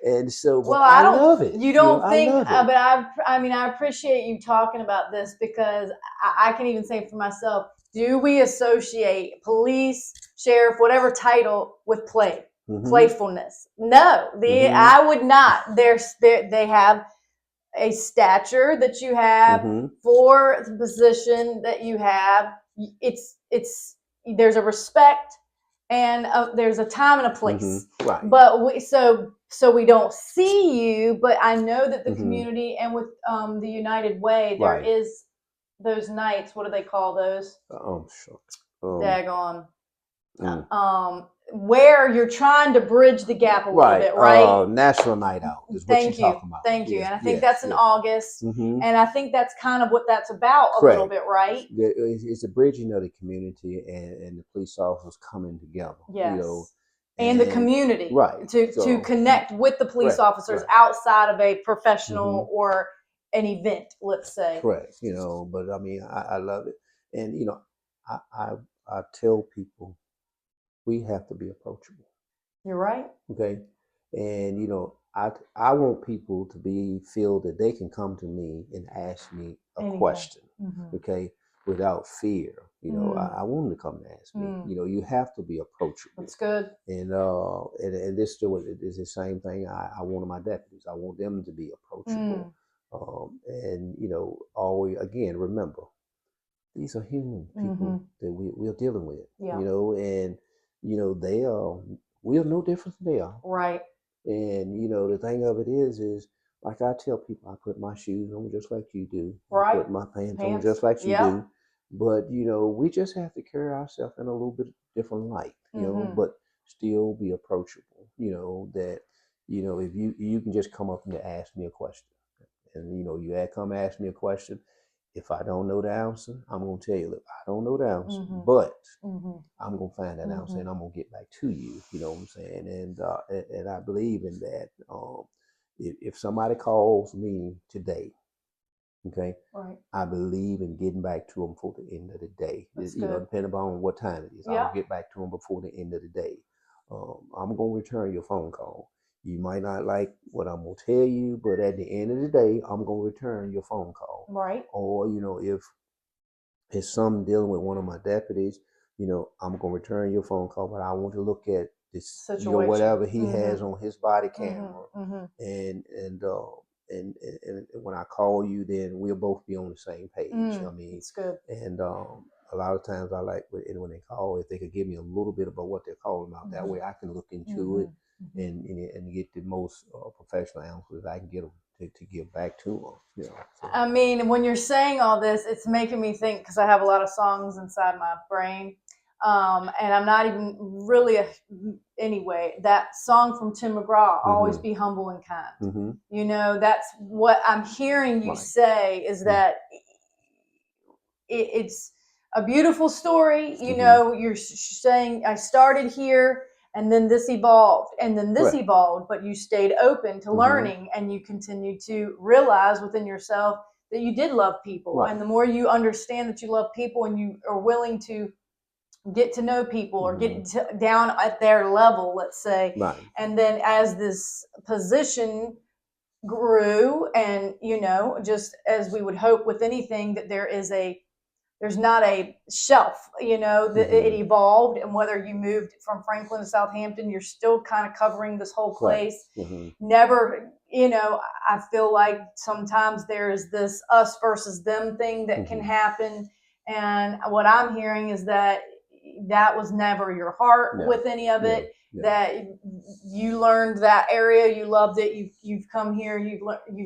and so, but well, I love it. You don't think, I love it. But I appreciate you talking about this because I can even say for myself, do we associate police, sheriff, whatever title with play? Playfulness? No, I would not. They have a stature that you have for the position that you have. It's there's a respect and there's a time and a place. Right. But so we don't see you. But I know that the community and with the United Way, there is those nights. What do they call those? Sure. Daggone. Where you're trying to bridge the gap a little bit, right? National Night Out is what you're talking about. Thank you. And I think that's in August. And I think that's kind of what that's about a little bit, right? It's a bridging of the community and the police officers coming together. Yes. And the community. Right. To connect with the police officers outside of a professional or an event, let's say. Correct. But I mean, I love it. And, I tell people, we have to be approachable. You're right. Okay. And I want people to feel that they can come to me and ask me a question. Okay, without fear. I want them to come and ask me. You have to be approachable. That's good. And this is the same thing I want of my deputies. I want them to be approachable. And always again remember, these are human people that we're dealing with. And we're no different than they are. Right. And the thing of it is like I tell people, I put my shoes on just like you do. Right. I put my pants on just like you do. But we just have to carry ourselves in a little bit different light, but still be approachable. That if you can just come up and ask me a question, and you come ask me a question. If I don't know the answer, I'm going to tell you, look, I don't know the answer, but I'm going to find that answer and I'm going to get back to you. You know what I'm saying? And I believe in that. If somebody calls me today, okay, I believe in getting back to them before the end of the day. Depending upon what time it is, I'll get back to them before the end of the day. I'm going to return your phone call. You might not like what I'm going to tell you, but at the end of the day, I'm going to return your phone call. Right. Or, if it's something dealing with one of my deputies, I'm going to return your phone call, but I want to look at this situation, whatever he has on his body camera. And when I call you, then we'll both be on the same page. I mean, it's good. And a lot of times I like when they call, if they could give me a little bit about what they're calling about, that way I can look into it. And get the most professional answers I can get them to give back to them. So. I mean, when you're saying all this, it's making me think because I have a lot of songs inside my brain, and I'm not even really anyway. That song from Tim McGraw, "Always Be Humble and Kind." That's what I'm hearing you say is that it's a beautiful story. You're saying I started here. And then this evolved, and then this evolved, but you stayed open to learning, and you continued to realize within yourself that you did love people. Right. And the more you understand that you love people and you are willing to get to know people or get down at their level, let's say. Right. And then as this position grew, and just as we would hope with anything, that there's not a shelf, that it evolved. And whether you moved from Franklin to Southampton, you're still kind of covering this whole place. Right. Never, I feel like sometimes there's this us versus them thing that can happen. And what I'm hearing is that was never your heart with any of it. That you learned that area, you loved it, you've come here, you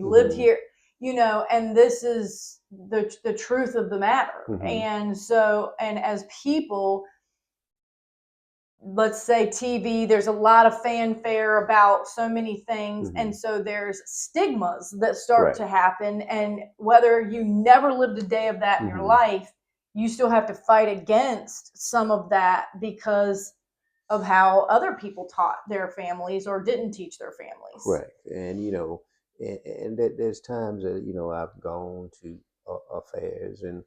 lived here, and this is the truth of the matter. And so, and as people, let's say TV, there's a lot of fanfare about so many things. And so there's stigmas that start to happen. And whether you never lived a day of that in your life, you still have to fight against some of that because of how other people taught their families or didn't teach their families. Correct. And and there's times that I've gone to affairs, and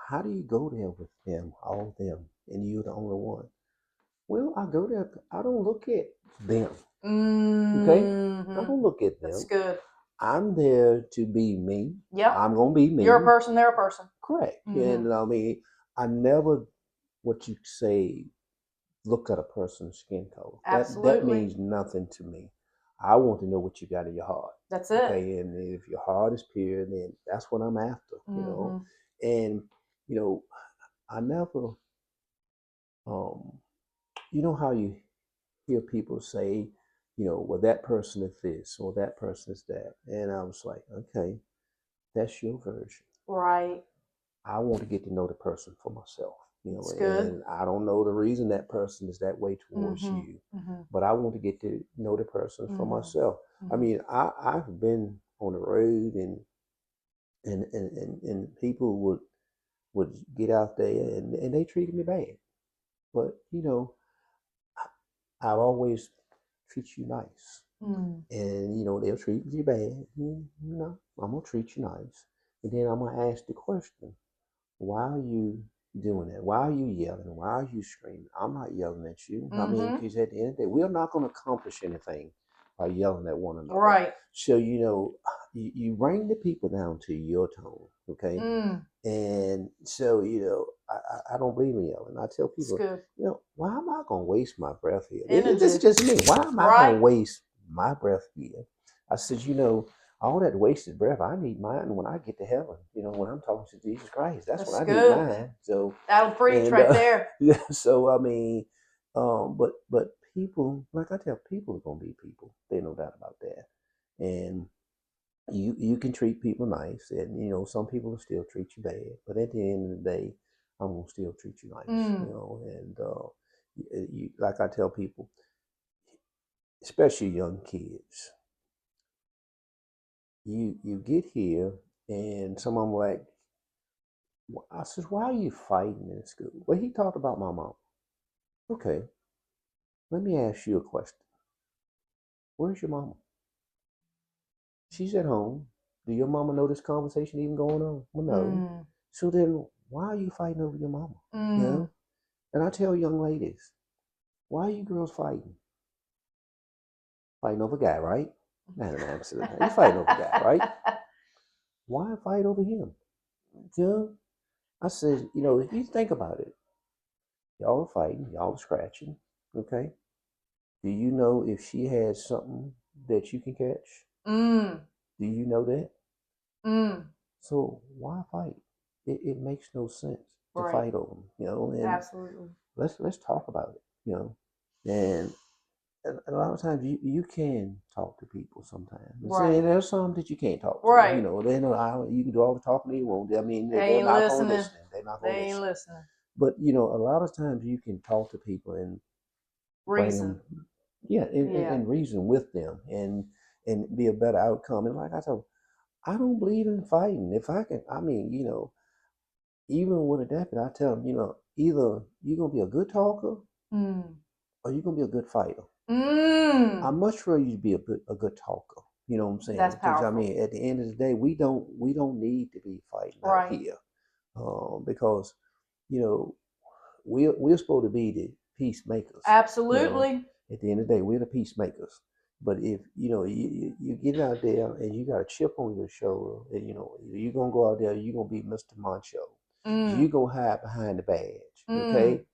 how do you go there with them, all of them, and you're the only one? Well, I go there. I don't look at them. Okay, I don't look at them. That's good. I'm there to be me. Yep. I'm gonna be me. You're a person. They're a person. Correct. And I mean, I never, what you say, look at a person's skin color. Absolutely. That means nothing to me. I want to know what you got in your heart. That's it. Okay, and if your heart is pure, then that's what I'm after. And I never, how you hear people say, well, that person is this or that person is that, and I was like, okay, that's your version. Right. I want to get to know the person for myself. It's good. And I don't know the reason that person is that way towards you, but I want to get to know the person for myself. I mean, I've been on the road, and people would get out there and they treated me bad, but I've always treat you nice, and they'll treat you bad. I'm gonna treat you nice, and then I'm gonna ask the question, why are you doing that? Why are you yelling? Why are you screaming? I'm not yelling at you. I mean, because at the end of the day, we're not going to accomplish anything by yelling at one another. Right. So, you bring the people down to your tone, okay? And so, I don't believe in yelling. I tell people, why am I going to waste my breath here? This is just me. Why am I going to waste my breath here? I said, all that wasted breath, I need mine when I get to heaven. When I'm talking to Jesus Christ, that's when I need mine. So that'll preach right there. Yeah. So I mean, but people, like I tell people, are gonna be people. There's no doubt about that. And you can treat people nice, and some people will still treat you bad. But at the end of the day, I'm gonna still treat you nice. And like I tell people, especially young kids. You get here, and some of them like, I says, why are you fighting in school? Well, he talked about my mom. Okay, let me ask you a question. Where's your mama? She's at home. Do your mama know this conversation even going on? Well, no. So then why are you fighting over your mama? And I tell young ladies, why are you girls fighting? Fighting over a guy, right? Not an accident. You fighting over a guy, right? Why fight over him? I said, if you think about it, y'all are fighting, y'all are scratching, okay? Do you know if she has something that you can catch? Do you know that? So why fight? It makes no sense to fight over them, and absolutely. Let's talk about it, and a lot of times you can talk to people sometimes. Right. There's some that you can't talk to. Right. They know you can do all the talking you want. I mean, they're not going to listen. They're not going to listen. Listening. But a lot of times you can talk to people and reason. And reason with them and be a better outcome. And like I said, I don't believe in fighting. If I can, I mean, even with a deputy, I tell them, either you're gonna be a good talker or you're gonna be a good fighter. I'd much rather you be a good talker. You know what I'm saying? That's Because I powerful. mean, at the end of the day, we don't need to be fighting out Right. here, because you know we're supposed to be the peacemakers. You know? Absolutely. At the end of the day, we're the peacemakers. But if you get out there and you got a chip on your shoulder, and you're gonna go out there, you're gonna be Mr. Macho. You're gonna hide behind the badge, okay?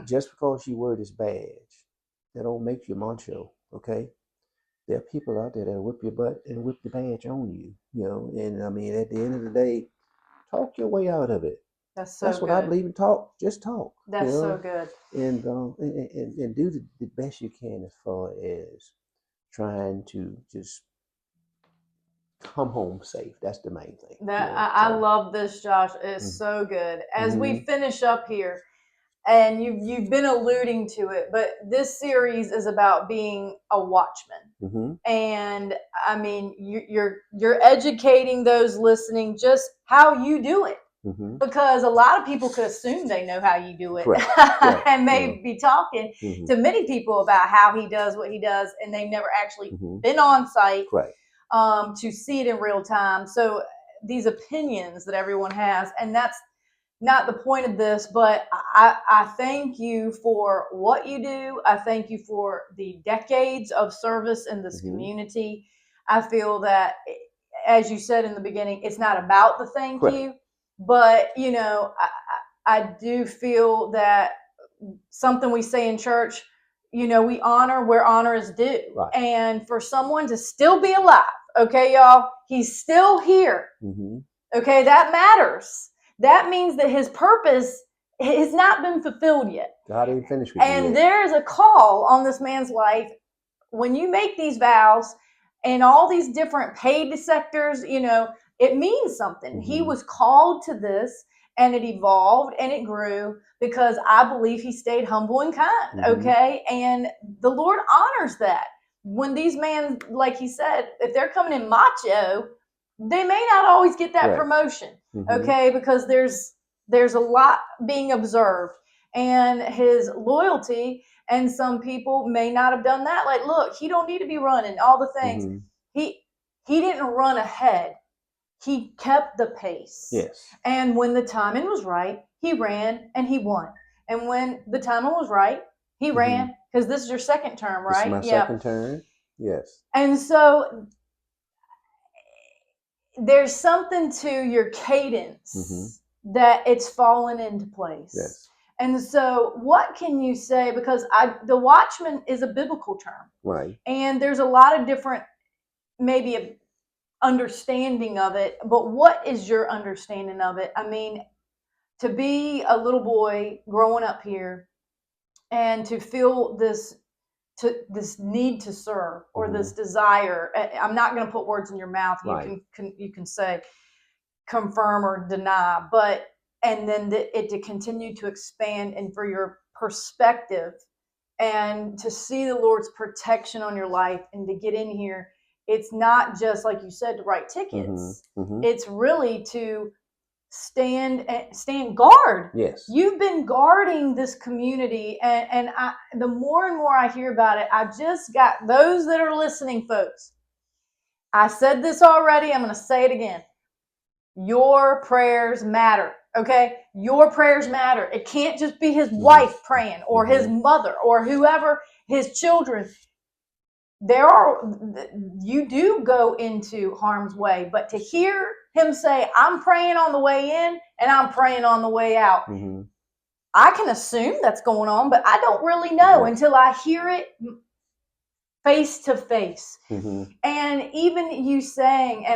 Just because you wear this badge, that don't make you macho, okay? There are people out there that whip your butt and whip the badge on you, And I mean, at the end of the day, talk your way out of it. That's so That's what I good. believe in. Talk, just talk. That's so good. And do the best you can as far as trying to just come home safe. That's the main thing. I love this, Josh. It's so good. As we finish up here, and you've been alluding to it, but this series is about being a watchman. And I mean, you're educating those listening just how you do it. Because a lot of people could assume they know how you do it and may be talking to many people about how he does what he does, and they've never actually been on site to see it in real time. So these opinions that everyone has, and that's not the point of this, but I thank you for what you do. I thank you for the decades of service in this community. I feel that, as you said in the beginning, it's not about the thank you, but I do feel that something we say in church, we honor where honor is due. And for someone to still be alive, okay, y'all, he's still here. Okay, that matters. That means that his purpose has not been fulfilled yet. God ain't finished with you And yet. there's a call on this man's life when you make these vows and all these different paid sectors, it means something. He was called to this, and it evolved and it grew because I believe he stayed humble and kind. Okay. And the Lord honors that. When these men, like he said, if they're coming in macho, they may not always get that promotion. Okay. Because there's a lot being observed, and his loyalty, and some people may not have done that. Like, look, he don't need to be running all the things. He didn't run ahead. He kept the pace. Yes. And when the timing was right, he ran and he won. And when the timing was right, he ran, because this is your second term, right? This is my second term. Yes. And so there's something to your cadence that it's fallen into place. Yes. And so what can you say? Because the watchman is a biblical term. Right. And there's a lot of different, maybe a understanding of it, but what is your understanding of it? I mean, to be a little boy growing up here and to feel this need to serve, or this desire. I'm not going to put words in your mouth. You can say confirm or deny, but and then it to continue to expand, and for your perspective, and to see the Lord's protection on your life, and to get in here. It's not just, like you said, to write tickets. It's really to stand guard. Yes. You've been guarding this community, and the more and more I hear about it, I just got those that are listening, folks. I said this already. I'm going to say it again. Your prayers matter. Okay? Your prayers matter. It can't just be his wife praying, or his mother, or whoever, his children. You do go into harm's way, but to hear him say, I'm praying on the way in and I'm praying on the way out, I can assume that's going on, but I don't really know until I hear it face to face. And even you saying,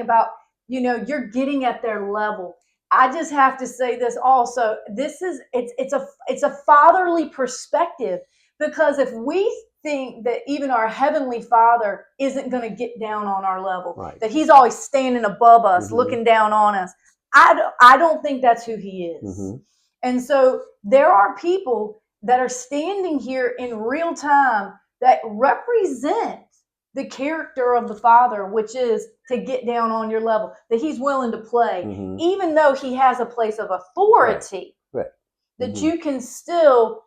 about, you're getting at their level. I just have to say this also. It's a fatherly perspective, because if we think that even our Heavenly Father isn't going to get down on our level, that he's always standing above us, looking down on us, I don't think that's who he is. And so there are people that are standing here in real time that represent the character of the Father, which is to get down on your level, that he's willing to play, even though he has a place of authority, that you can still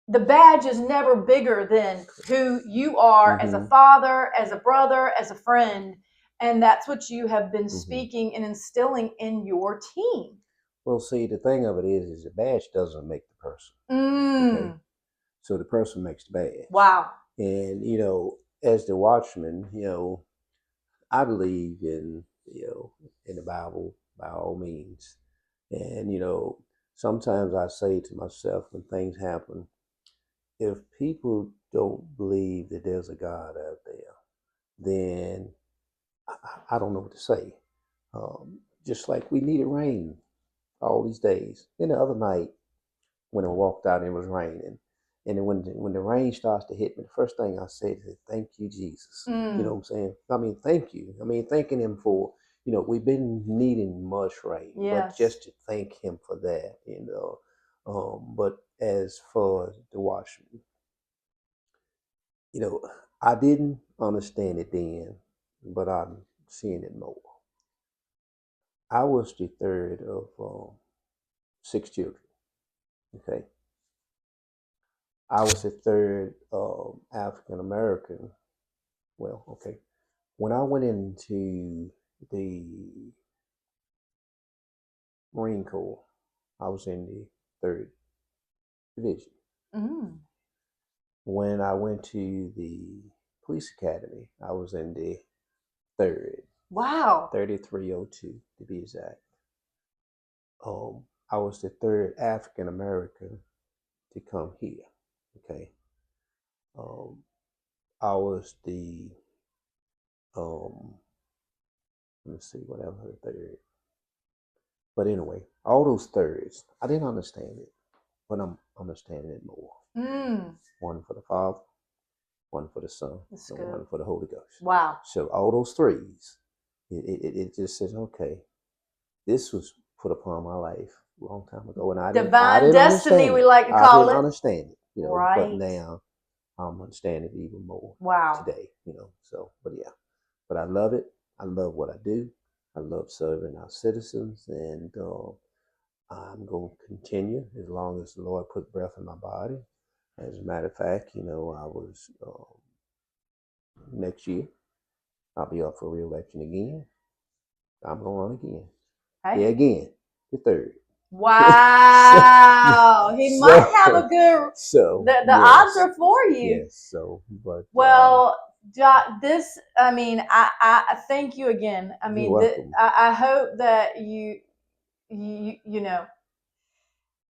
the badge is never bigger than who you are as a father, as a brother, as a friend. And that's what you have been speaking and instilling in your team. Well, see, the thing of it is the badge doesn't make the person. Okay? So the person makes the badge. Wow. And, as the watchman, I believe in the Bible by all means. And, sometimes I say to myself when things happen, if people don't believe that there's a God out there, then I don't know what to say. Just like we needed rain all these days. Then the other night when I walked out and it was raining, and then when the rain starts to hit me, the first thing I said is, "Thank you, Jesus." You know what I'm saying? I mean, thank you. I mean, thanking Him for we've been needing much rain, but just to thank Him for that, But as for the watchman, I didn't understand it then, but I'm seeing it more. I was the third of 6 children. Okay. I was the third African American. Well, okay. When I went into the Marine Corps, I was in the 3rd Division. When I went to the Police Academy, I was in the 3rd. Wow. 3302 to be exact. I was the third African American to come here. Okay. I was the let me see what else the third. But anyway, all those thirds, I didn't understand it, but I'm understanding it more. One for the Father, one for the Son, and one for the Holy Ghost. Wow. So all those threes, it just says, okay, this was put upon my life a long time ago, and I didn't destiny, we like to call it. I didn't understand it, right. But now I'm understanding it even more. Wow. Today, So, but yeah, but I love it. I love what I do. I love serving our citizens, and I'm going to continue as long as the Lord put breath in my body. As a matter of fact, I was next year I'll be up for re-election again. I'm going to run again. Hey. Yeah, again, the third. Wow. He might have a good. The yes, odds are for you. Yes. So, but well. This, I mean, I thank you again. I mean, I hope that you know,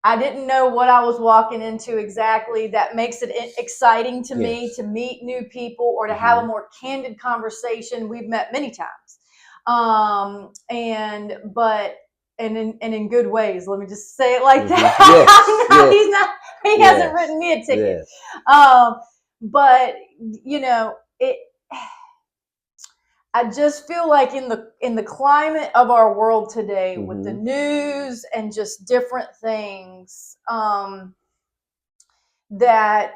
I didn't know what I was walking into exactly. That makes it exciting to me to meet new people or to have a more candid conversation. We've met many times, and in good ways. Let me just say it like that. Yes. He hasn't written me a ticket. But it. I just feel like in the climate of our world today, with the news and just different things, that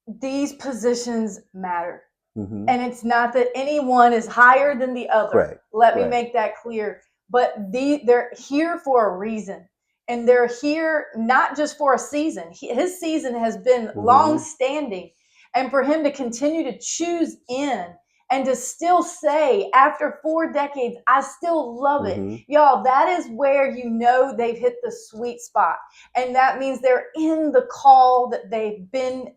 these positions matter. And it's not that anyone is higher than the other. Correct. Let me make that clear. But they're here for a reason. And they're here not just for a season. His season has been long-standing. And for him to continue to choose in and to still say, after 4 decades, I still love it. Y'all, that is where they've hit the sweet spot. And that means they're in the call that they've been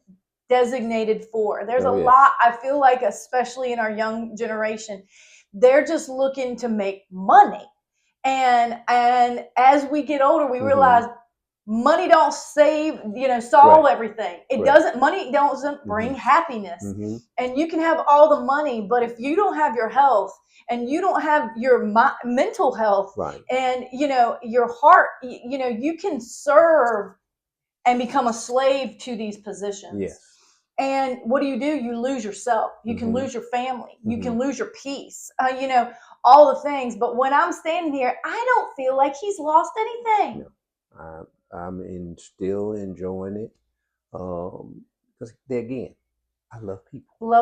designated for. There's a lot, I feel like, especially in our young generation, they're just looking to make money. And as we get older, we realize money don't solve everything. It doesn't. Money doesn't bring happiness. And you can have all the money, but if you don't have your health and you don't have your mental health and your heart, you can serve and become a slave to these positions. Yes. And what do? You lose yourself. You can lose your family. You can lose your peace. All the things. But when I'm standing here, I don't feel like he's lost anything. No. I'm still enjoying it. Because again, I love people.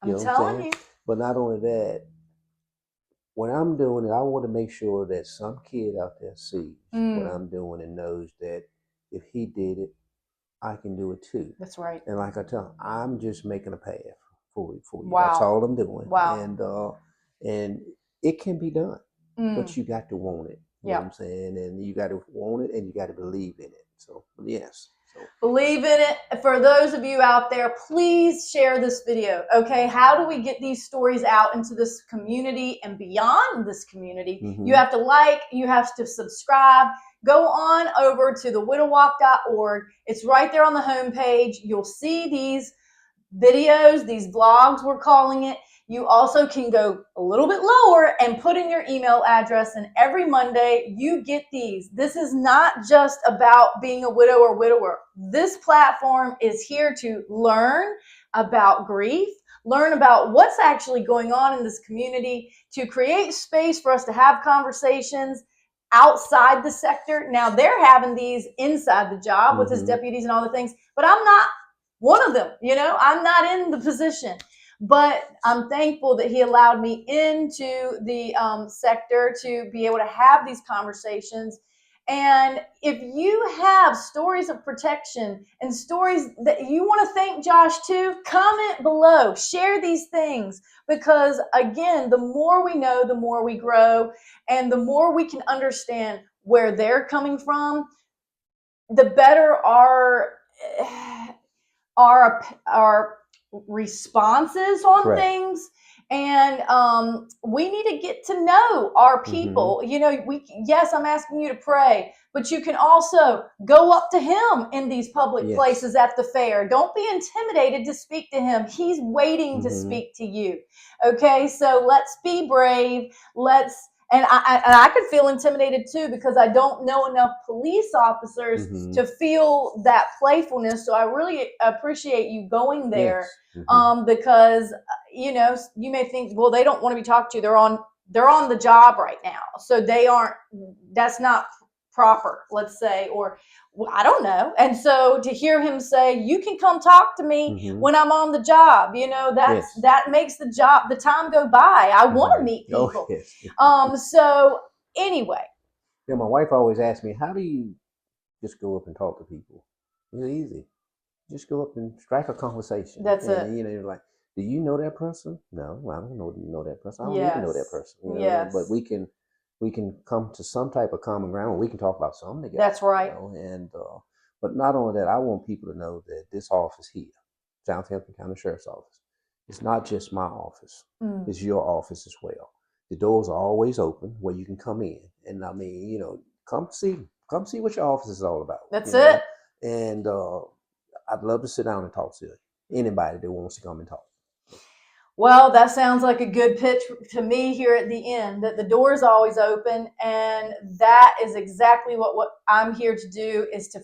I'm telling you. But not only that, when I'm doing it, I want to make sure that some kid out there sees what I'm doing and knows that if he did it, I can do it too. That's right. And like I tell them, I'm just making a path for you. Wow. That's all I'm doing. Wow. And it can be done, but Mm. you got to want it. You know what I'm saying? And you got to want it, and you got to believe in it. So yes. So Believe in it. For those of you out there, please share this video. Okay, how do we get these stories out into this community and beyond this community? You have to like, you have to subscribe. Go on over to thewidowwalk.org. It's right there on the homepage. You'll see these videos, these vlogs, we're calling it. You also can go a little bit lower and put in your email address, and every Monday you get these. This is not just about being a widow or widower. This platform is here to learn about grief, learn about what's actually going on in this community, to create space for us to have conversations outside the sector. Now they're having these inside the job with his deputies and all the things, but I'm not one of them. I'm not in the position, but I'm thankful that he allowed me into the sector to be able to have these conversations. And if you have stories of protection and stories that you want to thank Josh too, comment below, share these things, because again, the more we know, the more we grow, and the more we can understand where they're coming from, the better our responses on things. And we need to get to know our people. Yes, I'm asking you to pray, but you can also go up to him in these public places at the fair. Don't be intimidated to speak to him. He's waiting to speak to you. Okay, so let's be brave. And I could feel intimidated too, because I don't know enough police officers to feel that playfulness. So I really appreciate you going there, because you may think, well, they don't want to be talked to. They're on the job right now, so they aren't. That's not proper, let's say, or I don't know. And so to hear him say, you can come talk to me when I'm on the job, that makes the time go by. I want to meet people. So anyway. Yeah, my wife always asks me, how do you just go up and talk to people? It's easy. Just go up and strike a conversation. That's it. You're like, do you know that person? No, I don't know that person. I don't need to know that person. But we can come to some type of common ground where we can talk about something together. That's right. But not only that, I want people to know that this office here, Southampton County Sheriff's Office, it's not just my office. It's your office as well. The doors are always open where you can come in. And I mean, come see what your office is all about. That's it. And I'd love to sit down and talk to anybody that wants to come and talk. Well, that sounds like a good pitch to me here at the end, that the door is always open. And that is exactly what I'm here to do, is to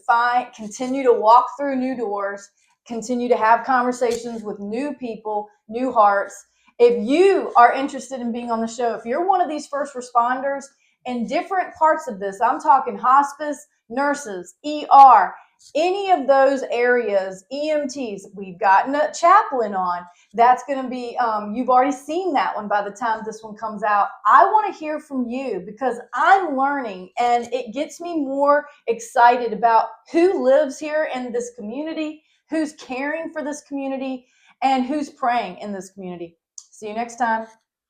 continue to walk through new doors, continue to have conversations with new people, new hearts. If you are interested in being on the show, if you're one of these first responders in different parts of this, I'm talking hospice, nurses, ER, any of those areas, EMTs, we've gotten a chaplain on. That's going to be, you've already seen that one by the time this one comes out. I want to hear from you, because I'm learning, and it gets me more excited about who lives here in this community, who's caring for this community, and who's praying in this community. See you next time.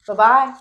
Bye-bye.